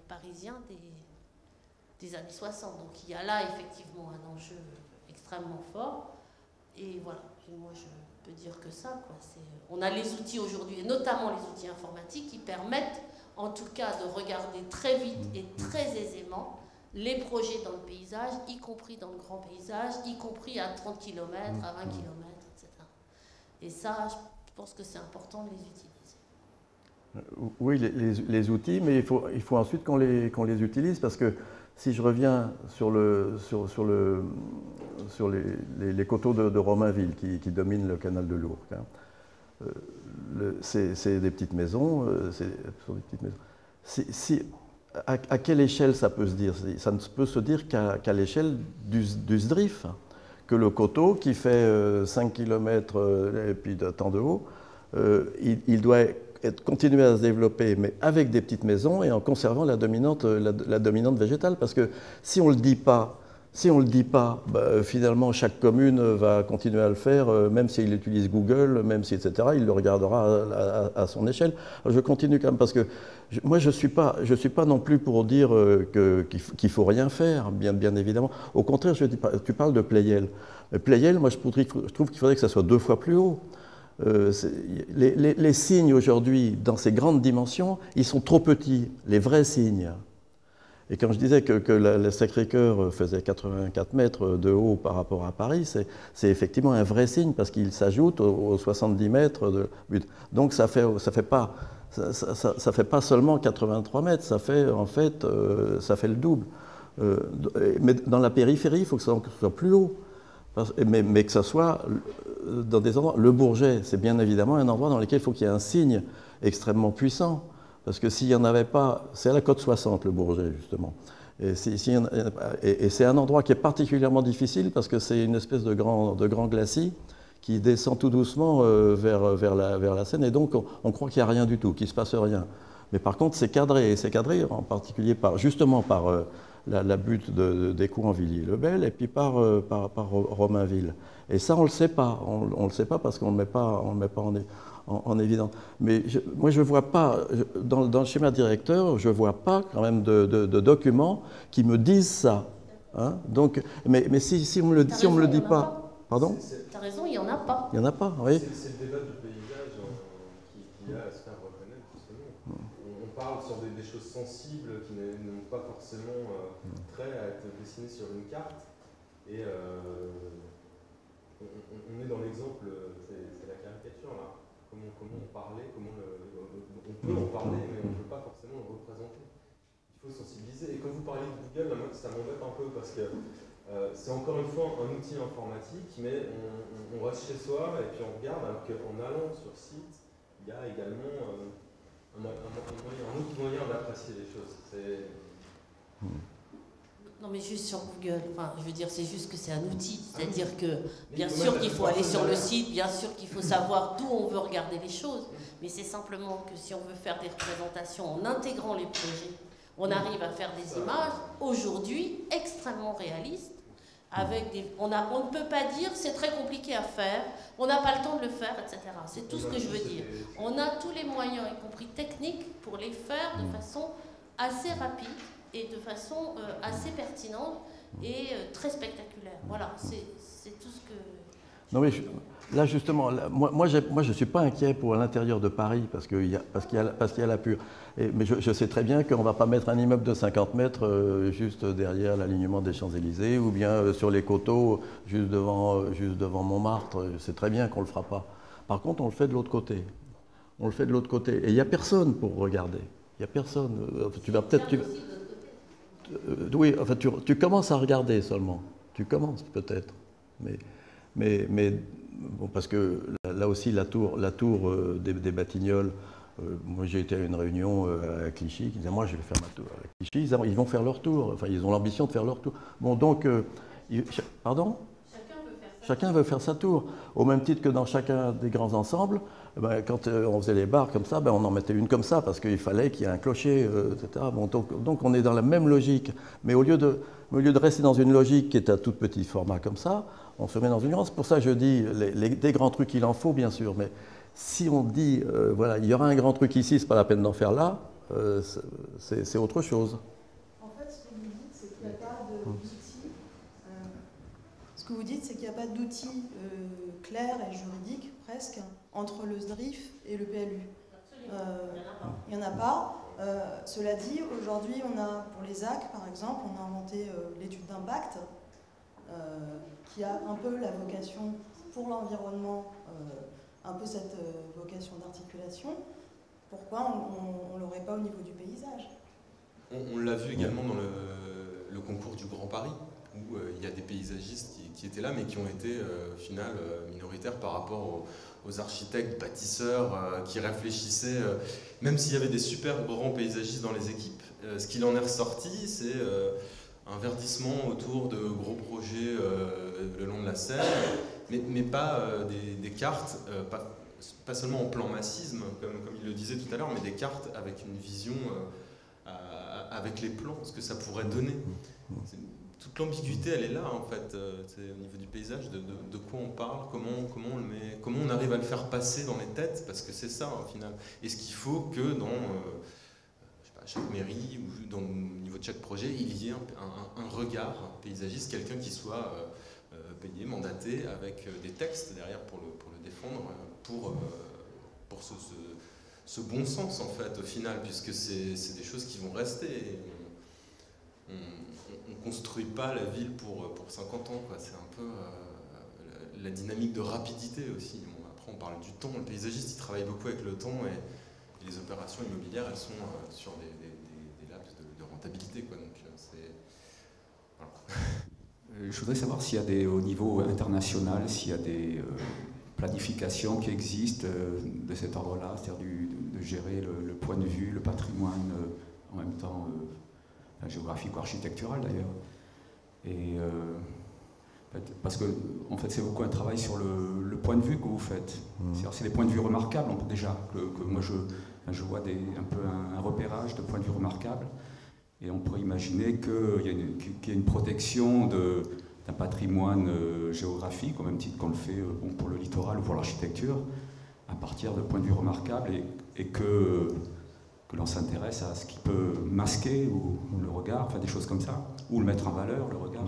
C: parisiens des années 60. Donc il y a là effectivement un enjeu extrêmement fort. Et voilà, moi je peux dire que ça, quoi. On a les outils aujourd'hui, et notamment les outils informatiques, qui permettent en tout cas de regarder très vite et très aisément les projets dans le paysage, y compris dans le grand paysage, y compris à 30 km, à 20 km, etc. Et ça, je pense que c'est important de les utiliser.
B: Oui, les outils, mais il faut ensuite qu'on les utilise, parce que si je reviens sur les coteaux de Romainville qui dominent le canal de l'Ourcq, hein, c'est des petites maisons, à quelle échelle ça peut se dire? Ça ne peut se dire qu'à l'échelle du SDRIF, que le coteau qui fait 5 km et puis de tant de haut, il doit continuer à se développer, mais avec des petites maisons et en conservant la dominante végétale. Parce que si on ne le dit pas, bah, finalement chaque commune va continuer à le faire, même s'il utilise Google, même si etc., il le regardera à son échelle. Alors je continue quand même, parce que moi je suis pas non plus pour dire qu'il faut rien faire, bien évidemment. Au contraire, je dis pas, tu parles de Pleyel. Pleyel, moi je trouve qu'il faudrait que ça soit 2 fois plus haut. Les cygnes aujourd'hui, dans ces grandes dimensions, ils sont trop petits, les vrais cygnes. Et quand je disais que le Sacré-Cœur faisait 84 mètres de haut par rapport à Paris, c'est effectivement un vrai cygne, parce qu'il s'ajoute aux 70 mètres de but. Donc ça fait pas seulement 83 mètres, ça fait en fait ça fait le double. Mais dans la périphérie, il faut que ça soit plus haut. Mais que ça soit dans des endroits... Le Bourget, c'est bien évidemment un endroit dans lequel il faut qu'il y ait un cygne extrêmement puissant. Parce que s'il n'y en avait pas... C'est à la côte 60, le Bourget, justement. Et c'est un endroit qui est particulièrement difficile, parce que c'est une espèce de grand glacis qui descend tout doucement vers la Seine. Et donc, on croit qu'il n'y a rien du tout, qu'il ne se passe rien. Mais par contre, c'est cadré. Et c'est cadré en particulier justement par... la butte d'Écouen en Villiers-le-Bel, et puis par Romainville. Et ça, on ne le sait pas. On ne le sait pas parce qu'on ne le met pas en évidence. Mais moi, je ne vois pas, dans le schéma directeur, je ne vois pas quand même de documents qui me disent ça. Hein. Donc, mais si on me le dit pas... Pardon?
C: Tu as raison, il n'y en a pas.
B: Il n'y en a pas, oui.
D: C'est le débat du paysage qui a à se faire reconnaître, justement. On parle sur des choses sensibles qui n'ont pas forcément trait à être dessinées sur une carte. Et on est dans l'exemple, c'est la caricature là. Comment en parler, on peut en parler, mais on ne peut pas forcément le représenter. Il faut sensibiliser. Et quand vous parlez de Google, moi, ça m'embête un peu, parce que c'est encore une fois un outil informatique, mais on reste chez soi et puis on regarde, alors qu'en allant sur site, il y a également un autre moyen d'apprécier les choses.
C: Non, mais juste sur Google, enfin, je veux dire, c'est juste que c'est un outil. C'est-à-dire que, bien sûr qu'il faut aller sur le site, bien sûr qu'il faut savoir d'où on veut regarder les choses, mais c'est simplement que si on veut faire des représentations en intégrant les projets, on arrive à faire des images, aujourd'hui, extrêmement réalistes, avec on ne peut pas dire c'est très compliqué à faire, on n'a pas le temps de le faire, etc. C'est tout ce que je veux dire. On a tous les moyens, y compris techniques, pour les faire de façon assez rapide et de façon assez pertinente et très spectaculaire. Voilà, c'est tout ce que...
B: Non, mais là, justement, moi je ne suis pas inquiet pour l'intérieur de Paris, parce qu'il y a la pure. Mais je sais très bien qu'on ne va pas mettre un immeuble de 50 mètres juste derrière l'alignement des Champs-Élysées, ou bien sur les coteaux, juste devant Montmartre. Je sais très bien qu'on ne le fera pas. Par contre, on le fait de l'autre côté. on le fait de l'autre côté. Et il n'y a personne pour regarder. Il n'y a personne. Tu vas peut-être... oui, enfin, tu commences à regarder seulement. Tu commences peut-être. Mais bon, parce que là aussi, la tour des Batignolles, moi j'ai été à une réunion à Clichy, qui disait moi je vais faire ma tour à Clichy, ils vont faire leur tour, enfin ils ont l'ambition de faire leur tour. Bon donc, pardon ? Chacun veut faire sa tour. Au même titre que dans chacun des grands ensembles, ben, quand on faisait les bars comme ça, ben, on en mettait une comme ça parce qu'il fallait qu'il y ait un clocher, etc. Bon, donc on est dans la même logique. Mais au lieu de rester dans une logique qui est à tout petit format comme ça, on se met dans une grande. C'est pour ça que je dis, des grands trucs, il en faut bien sûr. Mais si on dit, voilà, il y aura un grand truc ici, c'est pas la peine d'en faire là, c'est autre chose.
E: En fait, ce que vous dites, c'est qu'il n'y a pas d'outils. Ce que vous dites, c'est qu'il n'y a pas d'outils clairs et juridiques, presque, entre le SDRIF et le PLU. Il n'y en a pas. Cela dit, aujourd'hui, on a, pour les AC, par exemple, on a inventé l'étude d'impact, qui a un peu la vocation pour l'environnement, un peu cette vocation d'articulation. Pourquoi on ne l'aurait pas au niveau du paysage?
D: On l'a vu également dans le concours du Grand Paris, où il y a des paysagistes qui étaient là, mais qui ont été au final minoritaires par rapport aux architectes, bâtisseurs, qui réfléchissaient, même s'il y avait des super grands paysagistes dans les équipes, ce qu'il en est ressorti, c'est un verdissement autour de gros projets le long de la Seine, mais pas des cartes, pas seulement en plan massisme, comme il le disait tout à l'heure, mais des cartes avec une vision, avec les plans, ce que ça pourrait donner. Toute l'ambiguïté, elle est là, en fait, au niveau du paysage, de quoi on parle, comment on le met, comment on arrive à le faire passer dans les têtes, parce que c'est ça, au final. Est-ce qu'il faut que dans je sais pas, chaque mairie ou au niveau de chaque projet, il y ait un regard paysagiste, quelqu'un qui soit payé, mandaté, avec des textes derrière pour le défendre, pour ce bon sens, en fait, au final, puisque c'est des choses qui vont rester. On ne construit pas la ville pour 50 ans, quoi. C'est un peu la dynamique de rapidité aussi. Bon, après, on parle du temps. Le paysagiste, il travaille beaucoup avec le temps et les opérations immobilières, elles sont sur des laps de rentabilité, quoi. Donc, voilà.
F: Je voudrais savoir s'il y a au niveau international, s'il y a des planifications qui existent de cet ordre-là, c'est-à-dire de gérer le point de vue, le patrimoine, en même temps géographique ou architectural d'ailleurs. Et parce que en fait c'est beaucoup un travail sur le point de vue que vous faites. C'est des points de vue remarquables déjà, que moi je vois un peu un repérage de points de vue remarquables. Et on pourrait imaginer qu'il y a une protection d'un patrimoine géographique, au même titre qu'on le fait pour le littoral ou pour l'architecture, à partir de points de vue remarquables, et que l'on s'intéresse à ce qui peut masquer ou le regard, enfin des choses comme ça, ou le mettre en valeur, le regard.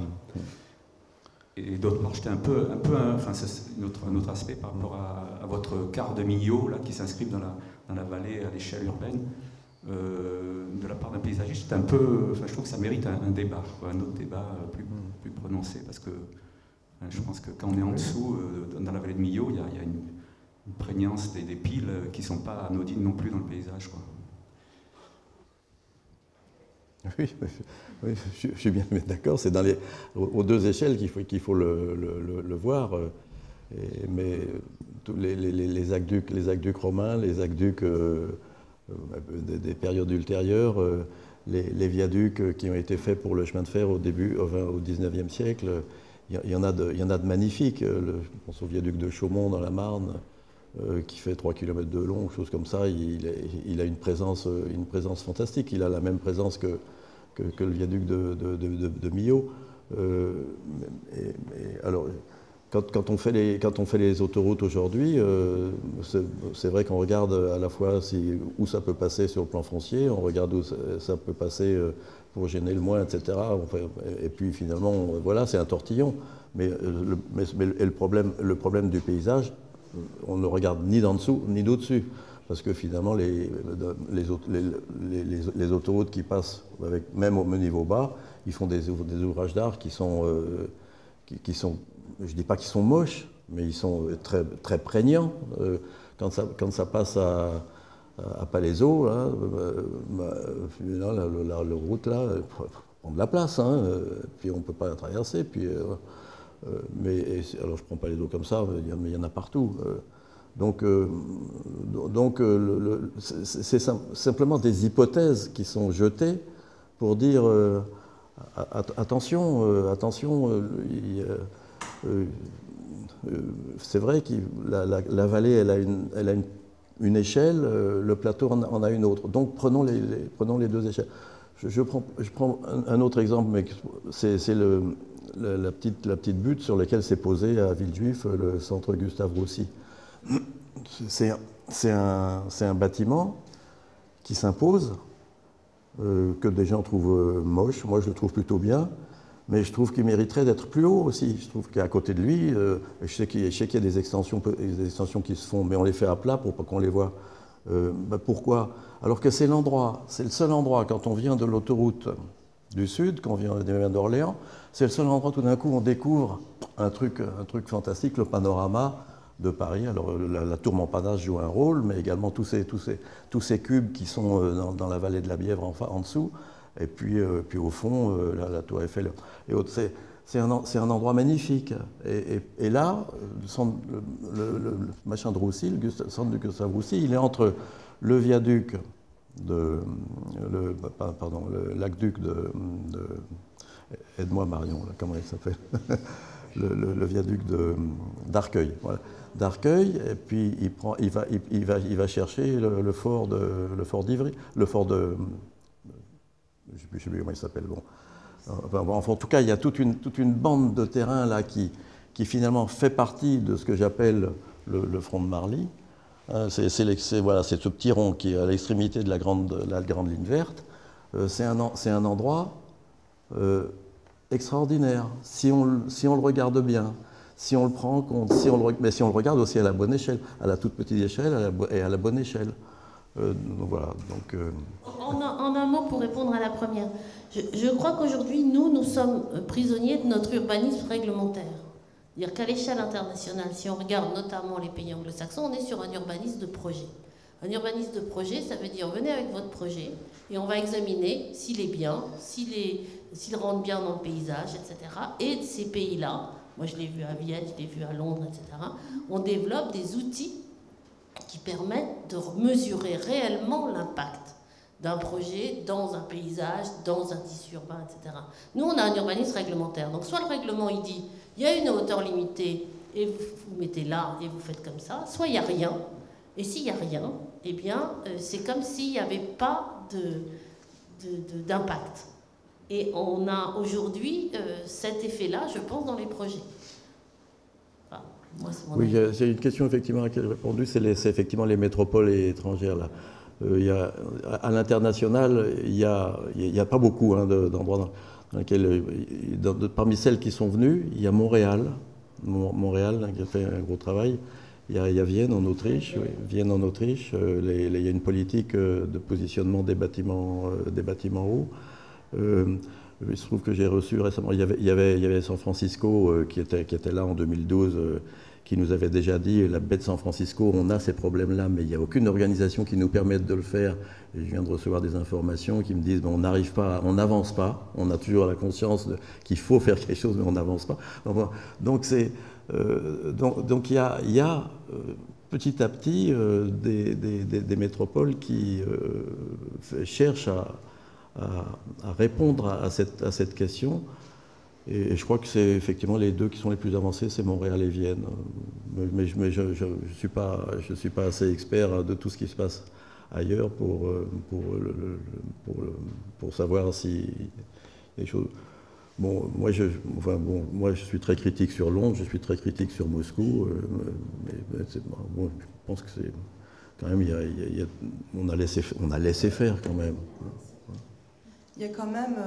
F: Et d'autre part, j'étais enfin c'est un autre aspect par rapport à votre quart de Millau, là, qui s'inscrivent dans la vallée à l'échelle urbaine, de la part d'un paysagiste. Enfin, je trouve que ça mérite un débat, un autre débat plus prononcé, parce que je pense que quand on est en dessous, dans la vallée de Millau, il y a une prégnance des piles qui ne sont pas anodines non plus dans le paysage, quoi.
B: Oui, je suis bien d'accord. C'est aux deux échelles qu'il faut le voir. Mais tous les aqueducs romains, les aqueducs des périodes ultérieures, les viaducs qui ont été faits pour le chemin de fer au 19e siècle, il y en a de magnifiques. Je pense au viaduc de Chaumont dans la Marne, qui fait 3 km de long, chose comme ça. Il a une présence fantastique. Il a la même présence que le viaduc de Millau. Alors, quand on fait les autoroutes aujourd'hui, c'est vrai qu'on regarde à la fois où ça peut passer sur le plan foncier, on regarde où ça peut passer pour gêner le moins, etc. Et puis finalement, voilà, c'est un tortillon. Mais le problème du paysage, on ne regarde ni d'en dessous ni d'au-dessus. Parce que finalement, les autoroutes qui passent, même au niveau bas, ils font des ouvrages d'art qui sont, je ne dis pas qu'ils sont moches, mais ils sont très, très prégnants. Quand ça passe à Palaiseau, là, la route, là, prend de la place, hein, puis on ne peut pas la traverser. Puis, alors je prends Palaiseau comme ça, mais il y en a partout. C'est simplement des hypothèses qui sont jetées pour dire attention, c'est vrai que la vallée elle a une échelle, le plateau en a une autre. Donc prenons les deux échelles. Je prends un autre exemple, mais c'est la petite butte sur laquelle s'est posé à Villejuif le centre Gustave Roussy. C'est un bâtiment qui s'impose, que des gens trouvent moche. Moi, je le trouve plutôt bien, mais je trouve qu'il mériterait d'être plus haut aussi. Je trouve qu'à côté de lui, je sais qu'il y a des extensions qui se font, mais on les fait à plat pour pas qu'on les voit. Pourquoi? Alors que c'est le seul endroit, quand on vient de l'autoroute du Sud, quand on vient d'Orléans, c'est le seul endroit tout d'un coup on découvre un truc fantastique, le panorama de Paris. Alors la tour Montparnasse joue un rôle, mais également tous ces cubes qui sont dans la vallée de la Bièvre en dessous, et puis au fond la tour Eiffel et autres. C'est un endroit magnifique. Et là, le machin de Roussy, le centre de Gustave Roussy, il est entre le viaduc l'aqueduc de aide-moi Marion, là, comment il s'appelle le viaduc d'Arcueil, voilà. D'Arcueil, et puis il va chercher le fort d'Ivry, le fort de, je ne sais plus comment il s'appelle, bon. Enfin, en tout cas, il y a toute une bande de terrain là qui finalement fait partie de ce que j'appelle le front de Marly. C'est ce petit rond qui est à l'extrémité de la grande ligne verte. C'est un endroit extraordinaire, si on le regarde bien, si on le prend en compte, mais si on le regarde aussi à la bonne échelle, à la toute petite échelle et à la bonne échelle. Voilà, donc,
C: en un mot pour répondre à la première, je crois qu'aujourd'hui, nous sommes prisonniers de notre urbanisme réglementaire. C'est-à-dire qu'à l'échelle internationale, si on regarde notamment les pays anglo-saxons, on est sur un urbanisme de projet. Un urbanisme de projet, ça veut dire venez avec votre projet et on va examiner s'il est bien, s'il rentre bien dans le paysage, etc. Et de ces pays-là, moi je l'ai vu à Vienne, je l'ai vu à Londres, etc., on développe des outils qui permettent de mesurer réellement l'impact d'un projet dans un paysage, dans un tissu urbain, etc. Nous, on a un urbanisme réglementaire. Donc soit le règlement, il dit, il y a une hauteur limitée, et vous mettez là, et vous faites comme ça, soit il n'y a rien. Et s'il n'y a rien, eh bien, c'est comme s'il n'y avait pas d'impact. Et on a aujourd'hui cet effet-là, je pense, dans les projets. Enfin, moi,
B: oui, j'ai une question effectivement à laquelle j'ai répondu, c'est effectivement les métropoles étrangères. Là. À l'international, il n'y a pas beaucoup d'endroits dans lesquels, parmi celles qui sont venues, il y a Montréal qui a fait un gros travail. Il y a Vienne en Autriche. Oui, Vienne en Autriche. Il y a une politique de positionnement des bâtiments hauts. Il se trouve que j'ai reçu récemment, il y avait San Francisco qui était là en 2012, qui nous avait déjà dit, la baie de San Francisco, on a ces problèmes-là, mais il n'y a aucune organisation qui nous permette de le faire. Et je viens de recevoir des informations qui me disent, on n'arrive pas, on n'avance pas, on a toujours la conscience qu'il faut faire quelque chose, mais on n'avance pas. Donc il y a petit à petit des métropoles qui cherchent à répondre à cette question. Et je crois que c'est effectivement les deux qui sont les plus avancés, c'est Montréal et Vienne. Mais je ne suis pas assez expert de tout ce qui se passe ailleurs pour savoir si les choses... Bon, moi je suis très critique sur Londres, je suis très critique sur Moscou, mais je pense que c'est quand même, on a laissé faire quand même.
E: Il y a quand même,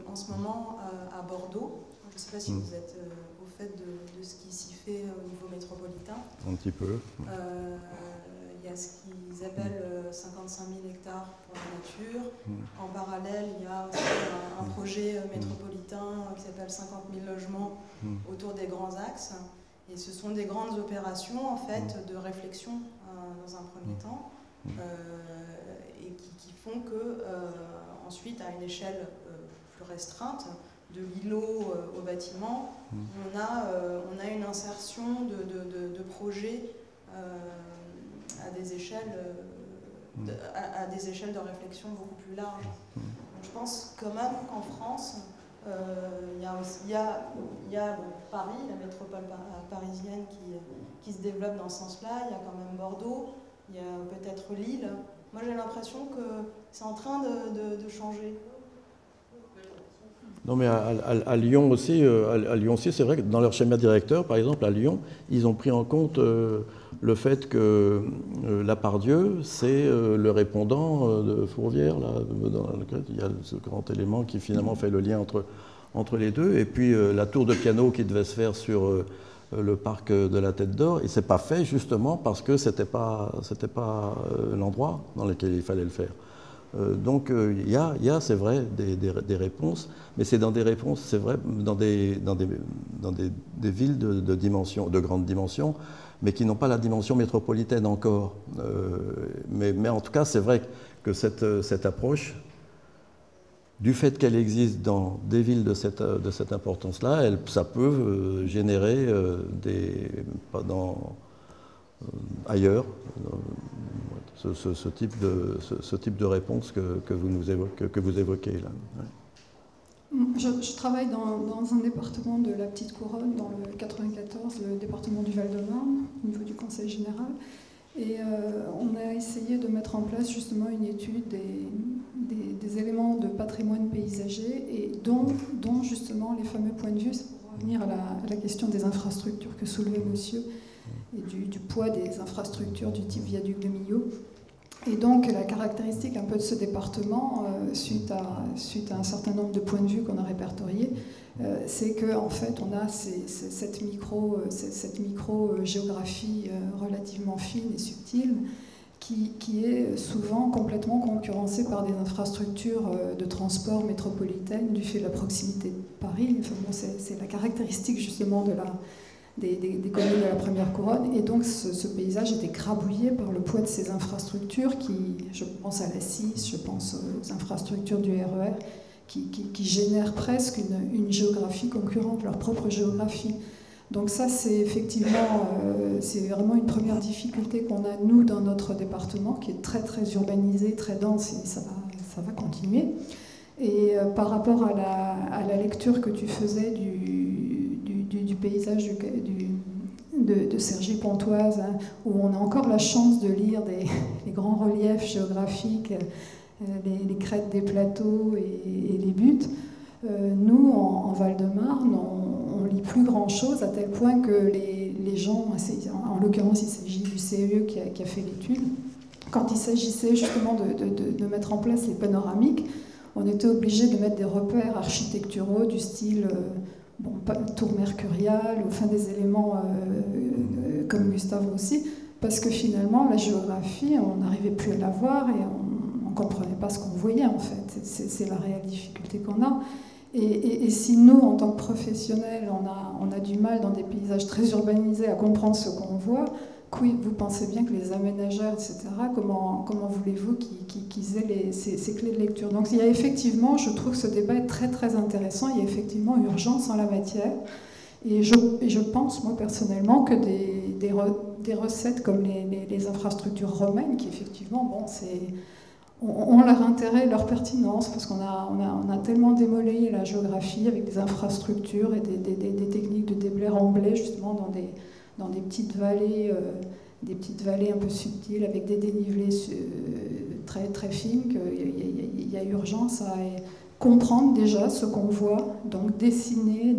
E: en ce moment, à Bordeaux, je ne sais pas si vous êtes au fait de ce qui s'y fait au niveau métropolitain.
B: Un petit peu.
E: Il y a ce qu'ils appellent 55 000 hectares pour la nature. En parallèle, il y a aussi un projet métropolitain qui s'appelle 50 000 logements autour des grands axes. Et ce sont des grandes opérations en fait de réflexion dans un premier temps et qui font que ensuite à une échelle plus restreinte, de l'îlot au bâtiment, on a une insertion de projets à des échelles de réflexion beaucoup plus larges. Donc, je pense quand même qu'en France, il y a Paris, la métropole parisienne qui se développe dans ce sens-là, il y a quand même Bordeaux, il y a peut-être Lille. Moi j'ai l'impression que c'est en train de changer.
B: Non, mais à Lyon aussi, c'est vrai que dans leur schéma directeur, par exemple, à Lyon, ils ont pris en compte le fait que Lapardieu, c'est le répondant de Fourvière, là, dans lequel il y a ce grand élément qui finalement fait le lien entre les deux, et puis la tour de piano qui devait se faire sur le parc de la Tête d'Or, et c'est pas fait justement parce que c'était pas l'endroit dans lequel il fallait le faire. Donc il y a, c'est vrai, des réponses, mais c'est dans des réponses, c'est vrai, dans des villes de grande dimension, mais qui n'ont pas la dimension métropolitaine encore. Mais en tout cas, c'est vrai que cette approche, du fait qu'elle existe dans des villes de cette importance-là, ça peut générer ailleurs ce type de réponse que vous évoquez là. Ouais.
G: Je travaille dans un département de la Petite Couronne, dans le 94, le département du Val-de-Marne, au niveau du Conseil général. Et on a essayé de mettre en place justement une étude des éléments de patrimoine paysager, et dont justement les fameux points de vue, c'est pour revenir à la question des infrastructures que soulevait monsieur, et du poids des infrastructures du type viaduc de Millau. Et donc la caractéristique un peu de ce département, suite à un certain nombre de points de vue qu'on a répertoriés, c'est qu'en fait on a cette micro-géographie relativement fine et subtile qui est souvent complètement concurrencée par des infrastructures de transport métropolitaines du fait de la proximité de Paris. Enfin, bon, c'est la caractéristique justement des communes de la première couronne, et donc ce paysage était grabouillé par le poids de ces infrastructures je pense à la 6, je pense aux infrastructures du RER, qui génèrent presque une géographie concurrente, leur propre géographie. Donc ça, c'est effectivement, c'est vraiment une première difficulté qu'on a, nous, dans notre département, qui est très très urbanisé, très dense, et ça va continuer. Et par rapport à la lecture que tu faisais du paysage de Cergy-Pontoise, hein, où on a encore la chance de lire les grands reliefs géographiques, les crêtes des plateaux et les buttes. Nous, en Val-de-Marne, on lit plus grand-chose, à tel point que les gens, en l'occurrence il s'agit du CEE qui a fait l'étude, quand il s'agissait justement de mettre en place les panoramiques, on était obligé de mettre des repères architecturaux du style tour mercuriale, enfin des éléments comme Gustave aussi, parce que finalement la géographie, on n'arrivait plus à la voir et on ne comprenait pas ce qu'on voyait en fait. C'est la réelle difficulté qu'on a. Et si nous, en tant que professionnels, on a du mal dans des paysages très urbanisés à comprendre ce qu'on voit, vous pensez bien que les aménageurs, etc., comment voulez-vous qu'ils aient ces clés de lecture? Donc il y a effectivement, je trouve que ce débat est très très intéressant, il y a effectivement urgence en la matière, et je pense, moi personnellement, que des recettes comme les infrastructures romaines, qui effectivement, ont leur intérêt, leur pertinence, parce qu'on a tellement démolé la géographie avec des infrastructures et des techniques de déblai remblai, justement dans des petites vallées un peu subtiles, avec des dénivelés très, très fines, qu'il y a urgence à comprendre déjà ce qu'on voit, donc dessiner,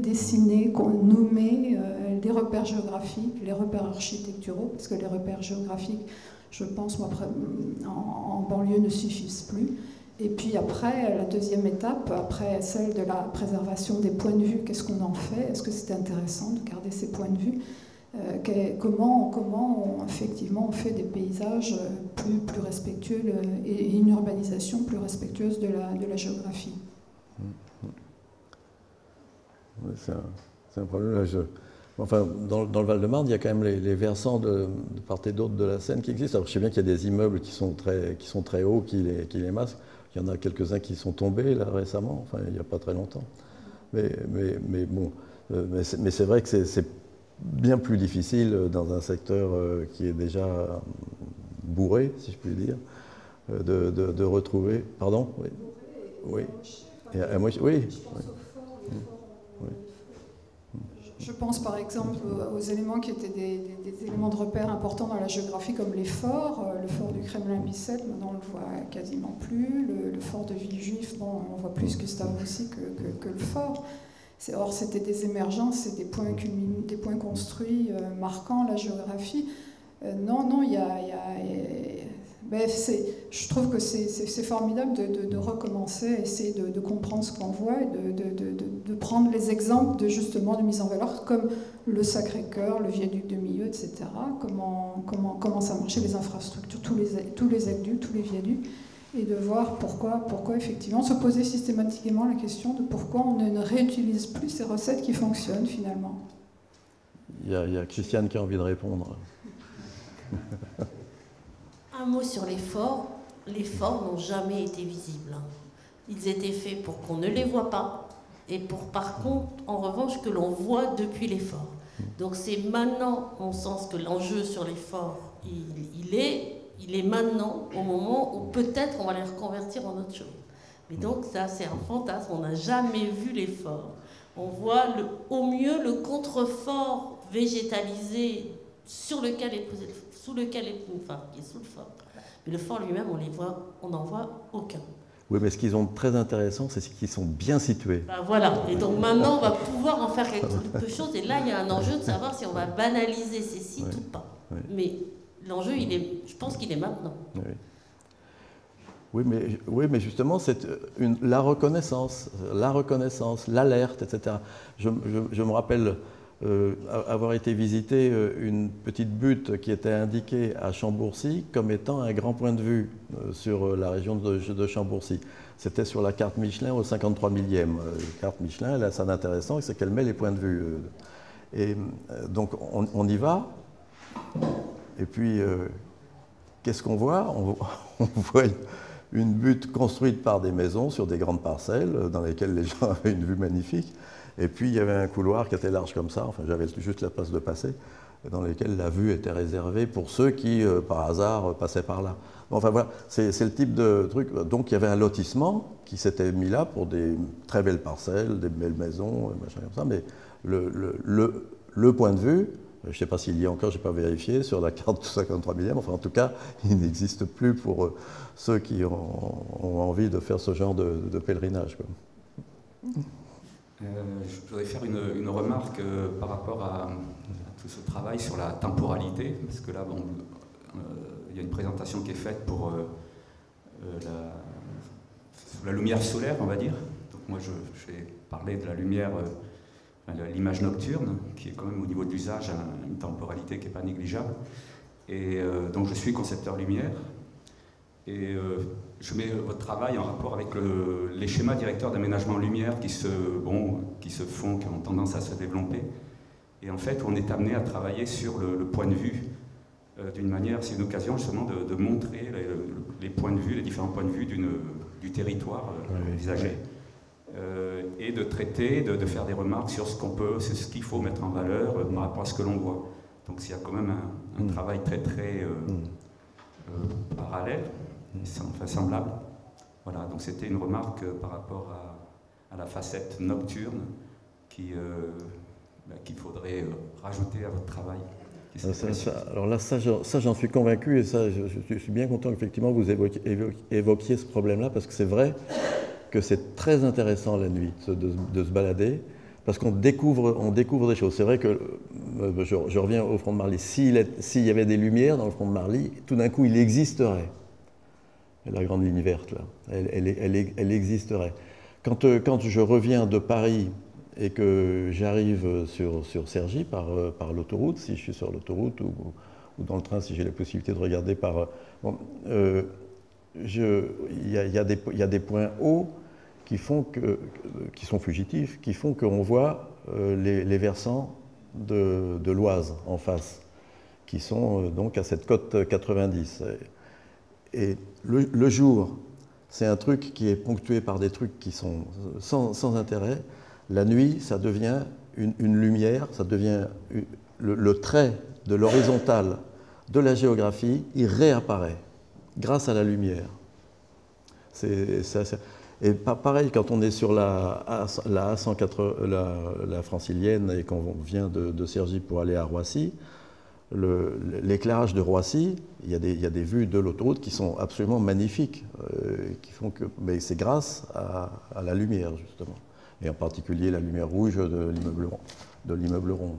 G: nommer les repères géographiques, les repères architecturaux, parce que les repères géographiques, je pense, moi, en banlieue ne suffisent plus. Et puis après, la deuxième étape, après celle de la préservation des points de vue, qu'est-ce qu'on en fait? Est-ce que c'est intéressant de garder ces points de vue? Comment effectivement on fait des paysages plus respectueux et une urbanisation plus respectueuse de la géographie?
B: C'est un problème. Là, Enfin, dans le Val-de-Marne, il y a quand même les versants de part et d'autre de la Seine qui existent. Alors, je sais bien qu'il y a des immeubles qui sont très hauts, qui les masquent. Il y en a quelques-uns qui sont tombés là récemment, enfin il n'y a pas très longtemps. Mais bon, mais c'est vrai que c'est bien plus difficile dans un secteur qui est déjà bourré, si je puis dire, de retrouver. Pardon? Oui. Oui. Oui.
G: Je pense par exemple aux éléments qui étaient des éléments de repère importants dans la géographie, comme les forts. Le fort du Kremlin-Bicêtre, maintenant on le voit quasiment plus. Le fort de Villejuif, bon, on voit plus Gustave aussi que le fort. Or, c'était des émergences, c'est des points construits marquant la géographie. Non, il y a je trouve que c'est formidable de recommencer, essayer de comprendre ce qu'on voit et de prendre les exemples justement de mise en valeur, comme le Sacré-Cœur, le viaduc de Millau, etc. Comment ça marchait, les infrastructures, tous les aqueducs, tous les viaducs, et de voir pourquoi effectivement, se poser systématiquement la question de pourquoi on ne réutilise plus ces recettes qui fonctionnent finalement.
B: Il y a Christiane qui a envie de répondre.
C: Un mot sur les forts. Les forts n'ont jamais été visibles. Ils étaient faits pour qu'on ne les voit pas et pour, par contre, en revanche, que l'on voit depuis les forts. Donc c'est maintenant, en sens que l'enjeu sur les forts, il est maintenant, au moment où peut-être on va les reconvertir en autre chose. Mais donc ça, c'est un fantasme. On n'a jamais vu les forts. On voit au mieux le contrefort végétalisé sous lequel est qui est sous le fort. Mais le fort lui-même, on n'en voit aucun.
B: Oui, mais ce qu'ils ont de très intéressant, c'est qu'ils sont bien situés.
C: Ben voilà. Et donc maintenant, on va pouvoir en faire quelque chose. Et là, il y a un enjeu de savoir si on va banaliser ces sites ou pas. Oui. Mais l'enjeu, je pense qu'il est maintenant.
B: Oui, mais justement, c'est la reconnaissance, l'alerte, etc. Je me rappelle avoir été visiter une petite butte qui était indiquée à Chambourcy comme étant un grand point de vue sur la région de Chambourcy. C'était sur la carte Michelin au 53 millième. La carte Michelin, elle a ça d'intéressant, c'est qu'elle met les points de vue. Et donc on y va, et puis qu'est-ce qu'on voit? On voit une butte construite par des maisons sur des grandes parcelles dans lesquelles les gens avaient une vue magnifique. Et puis il y avait un couloir qui était large comme ça, enfin j'avais juste la place de passer, dans lequel la vue était réservée pour ceux qui, par hasard, passaient par là. Enfin voilà, c'est le type de truc. Donc il y avait un lotissement qui s'était mis là pour des très belles parcelles, des belles maisons, machin comme ça, mais le point de vue, je ne sais pas s'il y a encore, je n'ai pas vérifié, sur la carte 53 millième, enfin en tout cas, il n'existe plus pour ceux qui ont envie de faire ce genre de pèlerinage, quoi.
F: Je voudrais faire une remarque par rapport à tout ce travail sur la temporalité, parce que là, bon, il y a une présentation qui est faite pour la lumière solaire, on va dire. Donc moi, je vais parler de la lumière, l'image nocturne, qui est quand même au niveau de l'usage une temporalité qui n'est pas négligeable. Et donc je suis concepteur lumière. Et je mets votre travail en rapport avec les schémas directeurs d'aménagement lumière qui se font, qui ont tendance à se développer. Et en fait, on est amené à travailler sur le point de vue d'une manière, c'est une occasion justement de montrer les points de vue, les différents points de vue du territoire envisagé. Et de traiter, de faire des remarques sur ce qu'il faut mettre en valeur par rapport à ce que l'on voit. Donc il y a quand même un travail très parallèle, enfin semblable. Voilà, donc c'était une remarque par rapport à la facette nocturne qu'il faudrait rajouter à votre travail.
B: Alors là, ça j'en suis convaincu, et ça, je suis bien content qu'effectivement vous évoquiez ce problème-là, parce que c'est vrai que c'est très intéressant la nuit de se balader, parce qu'on découvre des choses. C'est vrai que, je reviens au front de Marly, s'il y avait des lumières dans le front de Marly, tout d'un coup il existerait. La grande ligne verte, là, elle existerait. Quand je reviens de Paris et que j'arrive sur Cergy par l'autoroute, si je suis sur l'autoroute ou dans le train, si j'ai la possibilité de regarder par... il y a des points hauts qui sont fugitifs, qui font qu'on voit les versants de l'Oise en face, qui sont donc à cette cote 90. Et le jour, c'est un truc qui est ponctué par des trucs qui sont sans intérêt. La nuit, ça devient une lumière, ça devient le trait de l'horizontale de la géographie, il réapparaît grâce à la lumière. Et pareil, quand on est sur la A180, la francilienne, et qu'on vient de Cergy pour aller à Roissy, l'éclairage de Roissy, il y a des vues de l'autoroute qui sont absolument magnifiques, mais c'est grâce à la lumière, justement. Et en particulier la lumière rouge de l'immeuble rond.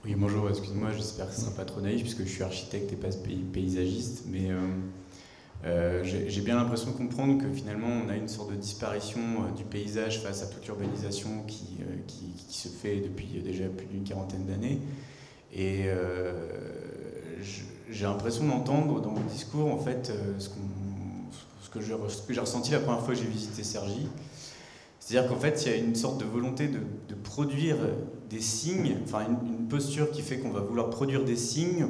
H: Oui, bonjour, excusez-moi, j'espère que ce ne sera pas trop naïf, puisque je suis architecte et pas paysagiste, mais j'ai bien l'impression de comprendre que finalement on a une sorte de disparition du paysage face à toute urbanisation qui se fait depuis déjà plus d'une quarantaine d'années. Et j'ai l'impression d'entendre dans votre discours en fait ce que j'ai ressenti la première fois que j'ai visité Cergy. C'est-à-dire qu'en fait, il y a une sorte de volonté de produire des signes, enfin une posture qui fait qu'on va vouloir produire des signes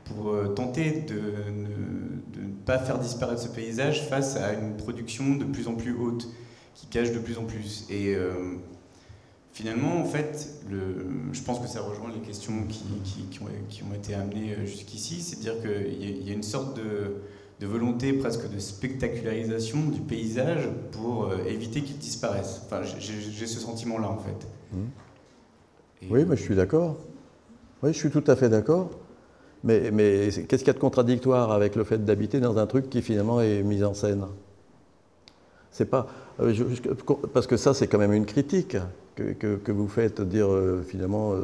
H: pour tenter de ne pas faire disparaître ce paysage face à une production de plus en plus haute, qui cache de plus en plus. Et finalement, en fait, je pense que ça rejoint les questions qui ont été amenées jusqu'ici, c'est-à-dire qu'il y a une sorte de volonté presque de spectacularisation du paysage pour éviter qu'il disparaisse. Enfin, j'ai ce sentiment-là, en fait.
B: Oui, mais je suis d'accord. Oui, je suis tout à fait d'accord. Mais qu'est-ce qu'il y a de contradictoire avec le fait d'habiter dans un truc qui finalement est mis en scène? C'est pas... parce que ça, c'est quand même une critique que vous faites, dire finalement,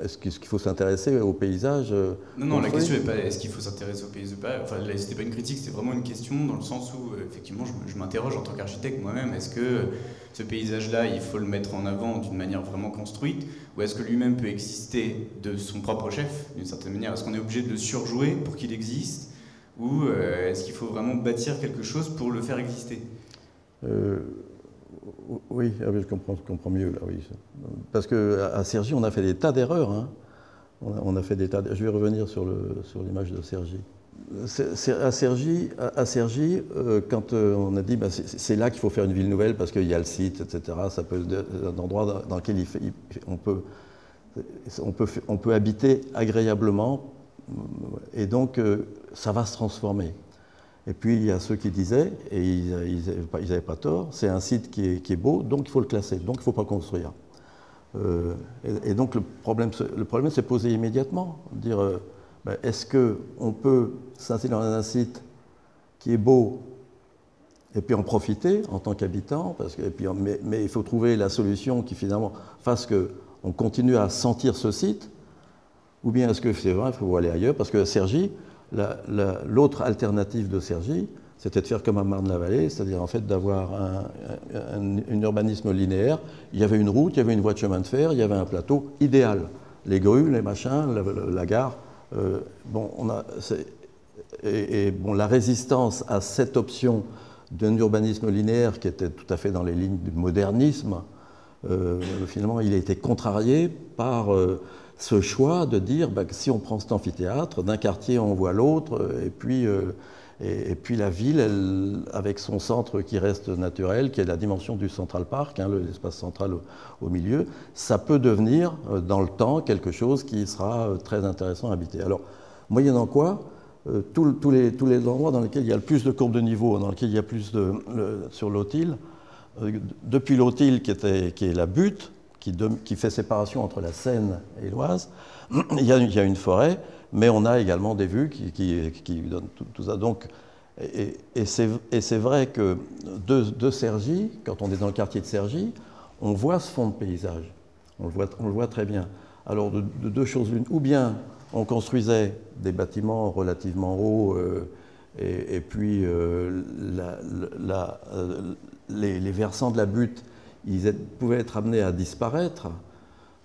B: est-ce qu'il faut s'intéresser au paysage?
H: Non, la question n'est pas est-ce qu'il faut s'intéresser au paysage? Enfin, c'était pas une critique, c'était vraiment une question dans le sens où, effectivement, je m'interroge en tant qu'architecte moi-même, est-ce que ce paysage-là, il faut le mettre en avant d'une manière vraiment construite, ou est-ce que lui-même peut exister de son propre chef, d'une certaine manière? Est-ce qu'on est obligé de le surjouer pour qu'il existe, ou est-ce qu'il faut vraiment bâtir quelque chose pour le faire exister?
B: Oui, je comprends mieux là, oui. Parce qu'à Cergy, on a fait des tas d'erreurs. Hein. On a fait des tas. Je vais revenir sur l'image de Cergy. À Cergy, quand on a dit c'est là qu'il faut faire une ville nouvelle parce qu'il y a le site, etc. Ça peut être un endroit dans lequel on peut habiter agréablement, et donc ça va se transformer. Et puis il y a ceux qui disaient, et ils n'avaient pas tort, c'est un site qui est beau, donc il faut le classer, donc il ne faut pas construire. Et donc le problème s'est posé immédiatement, dire est-ce qu'on peut s'installer dans un site qui est beau et puis en profiter en tant qu'habitant, mais il faut trouver la solution qui finalement fasse qu'on continue à sentir ce site, ou bien est-ce que c'est vrai, il faut aller ailleurs, parce que Cergy, l'autre alternative de Cergy, c'était de faire comme à Marne-la-Vallée, c'est-à-dire en fait d'avoir un urbanisme linéaire. Il y avait une route, il y avait une voie de chemin de fer, il y avait un plateau idéal. Les grues, les machins, la gare. La résistance à cette option d'un urbanisme linéaire qui était tout à fait dans les lignes du modernisme, finalement il a été contrarié par ce choix de dire que si on prend cet amphithéâtre, d'un quartier on voit l'autre, et puis la ville, elle, avec son centre qui reste naturel, qui est la dimension du Central Park, l'espace central au milieu, ça peut devenir dans le temps quelque chose qui sera très intéressant à habiter. Alors, moyennant quoi, tous les endroits dans lesquels il y a le plus de courbes de niveau, dans lesquels il y a plus sur l'Autile, depuis l'Autile qui est la butte, qui fait séparation entre la Seine et l'Oise, il y a une forêt, mais on a également des vues qui donnent tout ça. Donc, et c'est vrai que de Cergy, quand on est dans le quartier de Cergy, on voit ce fond de paysage. On le voit très bien. Alors, de deux choses l'une. Ou bien on construisait des bâtiments relativement hauts, et puis les versants de la butte, ils pouvaient être amenés à disparaître,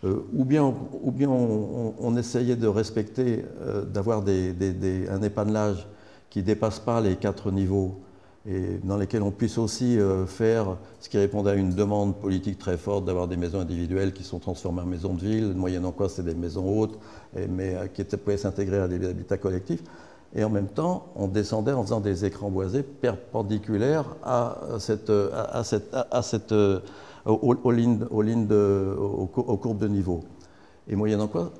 B: ou bien on essayait de respecter, d'avoir un épanelage qui ne dépasse pas les 4 niveaux, et dans lesquelles on puisse aussi faire ce qui répondait à une demande politique très forte d'avoir des maisons individuelles qui sont transformées en maisons de ville, moyennant quoi c'était des maisons hautes, mais qui pouvaient s'intégrer à des habitats collectifs. Et en même temps, on descendait en faisant des écrans boisés perpendiculaires aux courbes de niveau. Et moyennant quoi,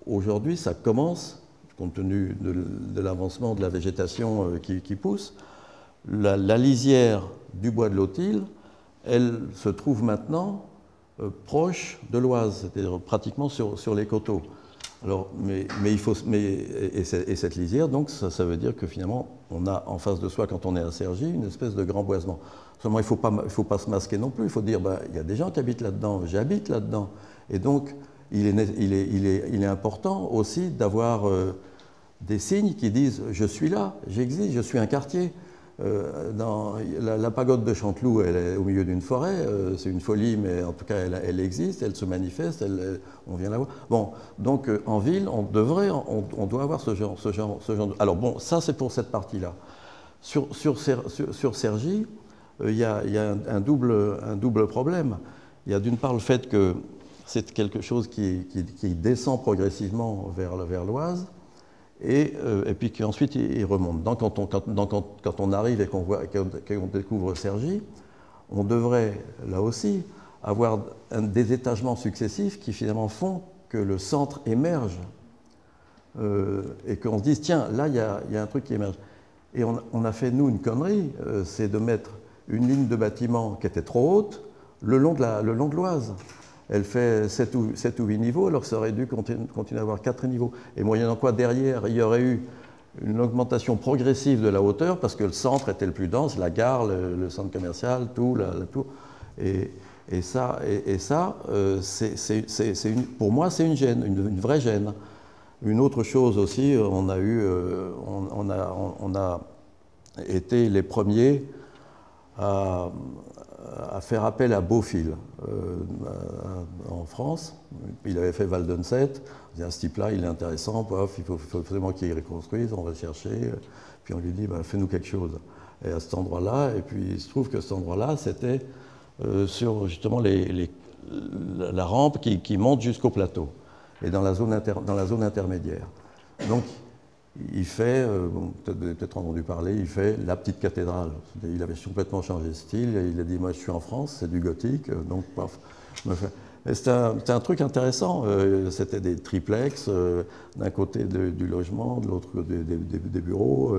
B: aujourd'hui, ça commence, compte tenu de l'avancement de la végétation qui pousse, la lisière du bois de l'Autil, elle se trouve maintenant proche de l'Oise, c'est-à-dire pratiquement sur les coteaux. Alors, et cette lisière, donc, ça veut dire que finalement, on a en face de soi, quand on est à Cergy, une espèce de grand boisement. Seulement, il ne faut pas se masquer non plus. Il faut dire, il y a des gens qui habitent là-dedans, j'habite là-dedans. Et donc, il est important aussi d'avoir des signes qui disent « je suis là, j'existe, je suis un quartier ». La pagode de Chanteloup, elle est au milieu d'une forêt, c'est une folie, mais en tout cas elle existe, elle se manifeste, on vient la voir. Bon, donc en ville, on doit avoir ce genre de... Alors bon, ça c'est pour cette partie-là. Sur Cergy, il y a un double problème. Il y a d'une part le fait que c'est quelque chose qui descend progressivement vers l'Oise, et puis qu'ensuite il remonte. Donc quand on arrive et qu'on découvre Cergy, on devrait là aussi avoir des étagements successifs qui finalement font que le centre émerge et qu'on se dise tiens, là il y a un truc qui émerge. Et on a fait nous une connerie, c'est de mettre une ligne de bâtiment qui était trop haute le long de l'Oise. Elle fait 7 ou 8 niveaux, alors que ça aurait dû continuer à avoir 4 niveaux. Et moyennant quoi, derrière, il y aurait eu une augmentation progressive de la hauteur, parce que le centre était le plus dense, la gare, le centre commercial, tout, la tour. Et ça, pour moi, c'est une gêne, une vraie gêne. Une autre chose aussi, on a été les premiers à faire appel à Beaufil en France. Il avait fait Val d'Unset. On dit, ce type-là, il est intéressant, il faut vraiment qu'il reconstruise, on va le chercher. Puis on lui dit, fais-nous quelque chose. Et à cet endroit-là, et puis il se trouve que cet endroit-là, c'était sur justement la rampe qui monte jusqu'au plateau, et dans la zone intermédiaire. Donc, il fait, peut-être entendu parler, il fait la petite cathédrale. Il avait complètement changé de style. Il a dit, moi je suis en France, c'est du gothique, donc paf. C'était un truc intéressant. C'était des triplex, d'un côté du logement, de l'autre des bureaux,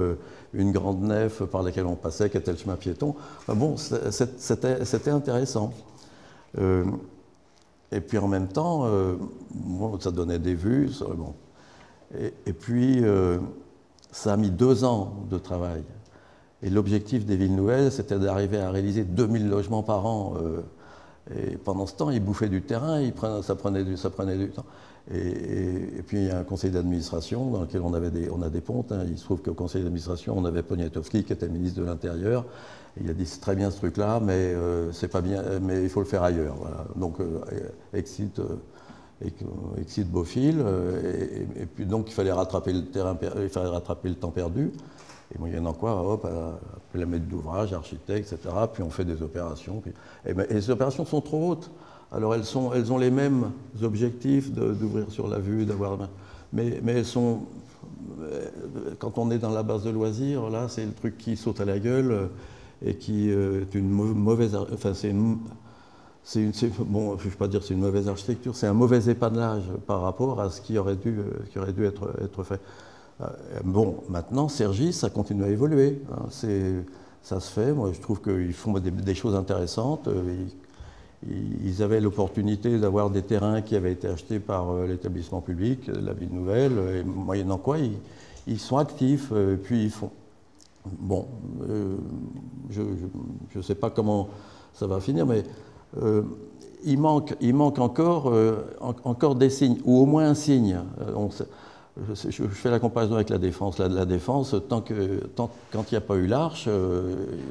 B: une grande nef par laquelle on passait, qui était le chemin piéton. Bon, c'était intéressant. Et puis en même temps, ça donnait des vues. Bon. Et puis, ça a mis 2 ans de travail. Et l'objectif des villes nouvelles, c'était d'arriver à réaliser 2000 logements par an. Et pendant ce temps, ils bouffaient du terrain, ça prenait du temps. Et puis, il y a un conseil d'administration dans lequel on a des pontes. Hein. Il se trouve qu'au conseil d'administration, on avait Poniatowski, qui était ministre de l'Intérieur. Il a dit, c'est très bien ce truc-là, mais c'est pas bien, mais il faut le faire ailleurs. Voilà. Donc, exit Beaufil, et puis donc il fallait rattraper le temps perdu, et moyennant quoi, hop, la maître d'ouvrage, architecte, etc., puis on fait des opérations, et les opérations sont trop hautes, alors elles ont les mêmes objectifs d'ouvrir sur la vue, mais elles sont, quand on est dans la base de loisirs, là c'est le truc qui saute à la gueule, et qui est une mauvaise, enfin bon, je ne vais pas dire que c'est une mauvaise architecture, c'est un mauvais épanelage par rapport à ce qui aurait dû être fait. Bon, maintenant, Cergy, ça continue à évoluer. Hein, ça se fait. Moi, je trouve qu'ils font des choses intéressantes. Ils avaient l'opportunité d'avoir des terrains qui avaient été achetés par l'établissement public, la Ville Nouvelle, et moyennant quoi, ils sont actifs, puis ils font... Bon, je ne sais pas comment ça va finir, mais... il manque encore des signes, ou au moins un signe. Je fais la comparaison avec la Défense. La Défense, quand il n'y a pas eu l'Arche,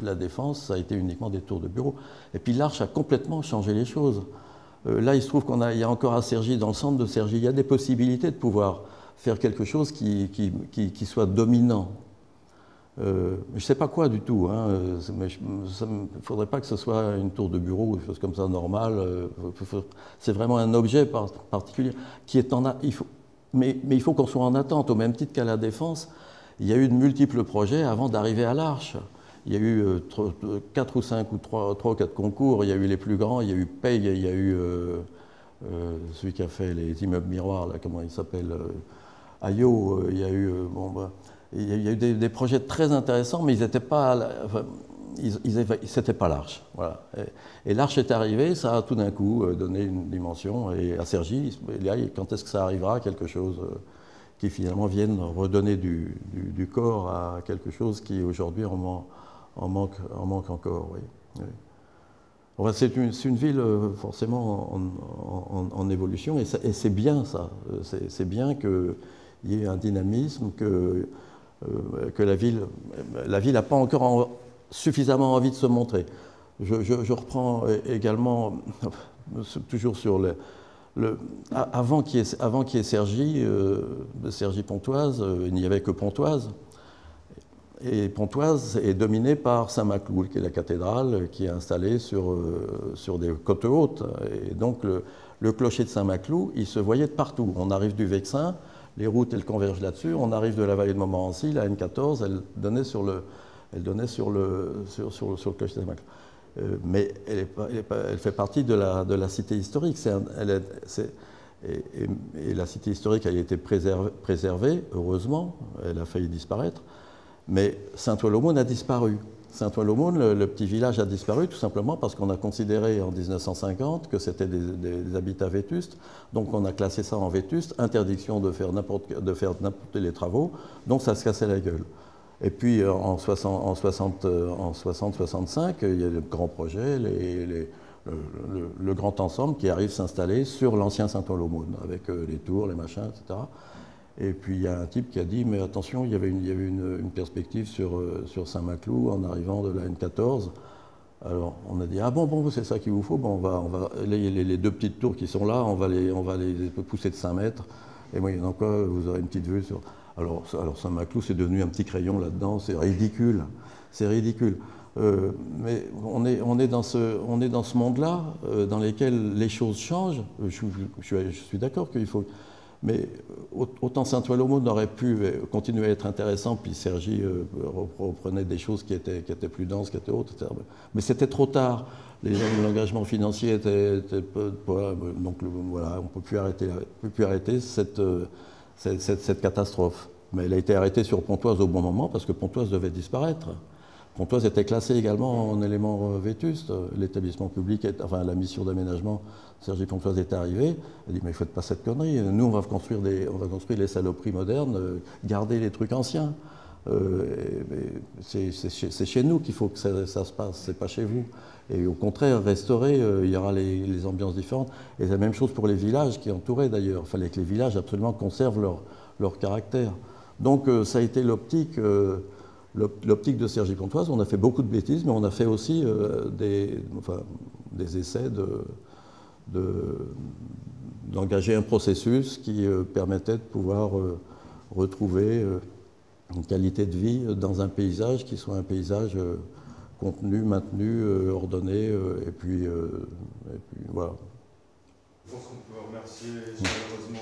B: la Défense, ça a été uniquement des tours de bureau. Et puis l'Arche a complètement changé les choses. Là, il se trouve qu'il y a encore à Cergy, dans le centre de Cergy, il y a des possibilités de pouvoir faire quelque chose qui soit dominant. je ne sais pas quoi du tout, hein, mais il ne faudrait pas que ce soit une tour de bureau ou quelque chose comme ça normale. C'est vraiment un objet particulier qui est mais il faut qu'on soit en attente, au même titre qu'à la Défense. Il y a eu de multiples projets avant d'arriver à l'Arche. Il y a eu 4 ou 5 ou 3 ou 4 concours, il y a eu les plus grands, il y a eu Peg, il y a eu celui qui a fait les immeubles miroirs, là, comment il s'appelle, Ayo, il y a eu... il y a eu des projets très intéressants, mais ils n'étaient pas... c'était pas l'Arche. Voilà. Et l'Arche est arrivée, ça a tout d'un coup donné une dimension. Et à Cergy, là, quand est-ce que ça arrivera, quelque chose qui finalement vienne redonner du corps à quelque chose qui aujourd'hui en manque encore. Oui. Oui. Enfin, c'est une ville forcément en évolution, et c'est bien ça. C'est bien qu'il y ait un dynamisme, que la ville n'a pas encore suffisamment envie de se montrer. Je reprends également, toujours sur avant qu'il y ait Cergy, Cergy-Pontoise, il n'y avait que Pontoise. Et Pontoise est dominée par Saint-Macloul, qui est la cathédrale, qui est installée sur des côtes hautes. Et donc le clocher de Saint-Macloul, il se voyait de partout. On arrive du Vexin, les routes, elles convergent là-dessus. On arrive de la vallée de Montmorency, la N14, elle donnait sur le clocher de Saint-Macloul. Mais elle fait partie de la cité historique. Et la cité historique a été préservée, heureusement. Elle a failli disparaître. Mais Saint-Ouen-l'Aumône a disparu. Saint-Ouen-l'Aumône, le petit village a disparu tout simplement parce qu'on a considéré en 1950 que c'était des habitats vétustes. Donc on a classé ça en vétuste, interdiction de faire n'importe les travaux, donc ça se cassait la gueule. Et puis en 60-65, il y a le grand projet, le grand ensemble qui arrive s'installer sur l'ancien Saint-Ouen-l'Aumône, avec les tours, les machins, etc. Et puis il y a un type qui a dit, mais attention, il y avait une perspective sur Saint-Macloul en arrivant de la N14. Alors on a dit, ah bon, c'est ça qu'il vous faut, bon, on va les deux petites tours qui sont là, on va les pousser de 5 mètres, et moyennant quoi, vous aurez une petite vue sur... Alors Saint-Macloul, c'est devenu un petit crayon là-dedans, c'est ridicule, c'est ridicule. Mais on est dans ce monde-là, dans lequel les choses changent. Je suis d'accord qu'il faut... Mais autant Saint-Ouen-l'Aumône aurait pu continuer à être intéressant, puis Cergy reprenait des choses qui étaient plus denses, qui étaient hautes, etc. Mais c'était trop tard. L'engagement financier était donc voilà, on ne peut plus arrêter cette catastrophe. Mais elle a été arrêtée sur Pontoise au bon moment, parce que Pontoise devait disparaître. Pontoise était classée également en élément vétuste. L'établissement public, la mission d'aménagement Cergy-Pontoise est arrivée. Elle dit, mais faites pas cette connerie. Nous, on va construire les saloperies modernes, garder les trucs anciens. C'est chez nous qu'il faut que ça se passe, c'est pas chez vous. Et au contraire, restaurer, il y aura les ambiances différentes. Et c'est la même chose pour les villages qui entouraient d'ailleurs. Il fallait que les villages absolument conservent leur caractère. Donc ça a été l'optique de Cergy-Pontoise. On a fait beaucoup de bêtises, mais on a fait aussi des essais d'engager un processus qui permettait de pouvoir retrouver une qualité de vie dans un paysage qui soit un paysage contenu, maintenu, ordonné, et puis voilà.
I: Je pense qu'on peut remercier chaleureusement.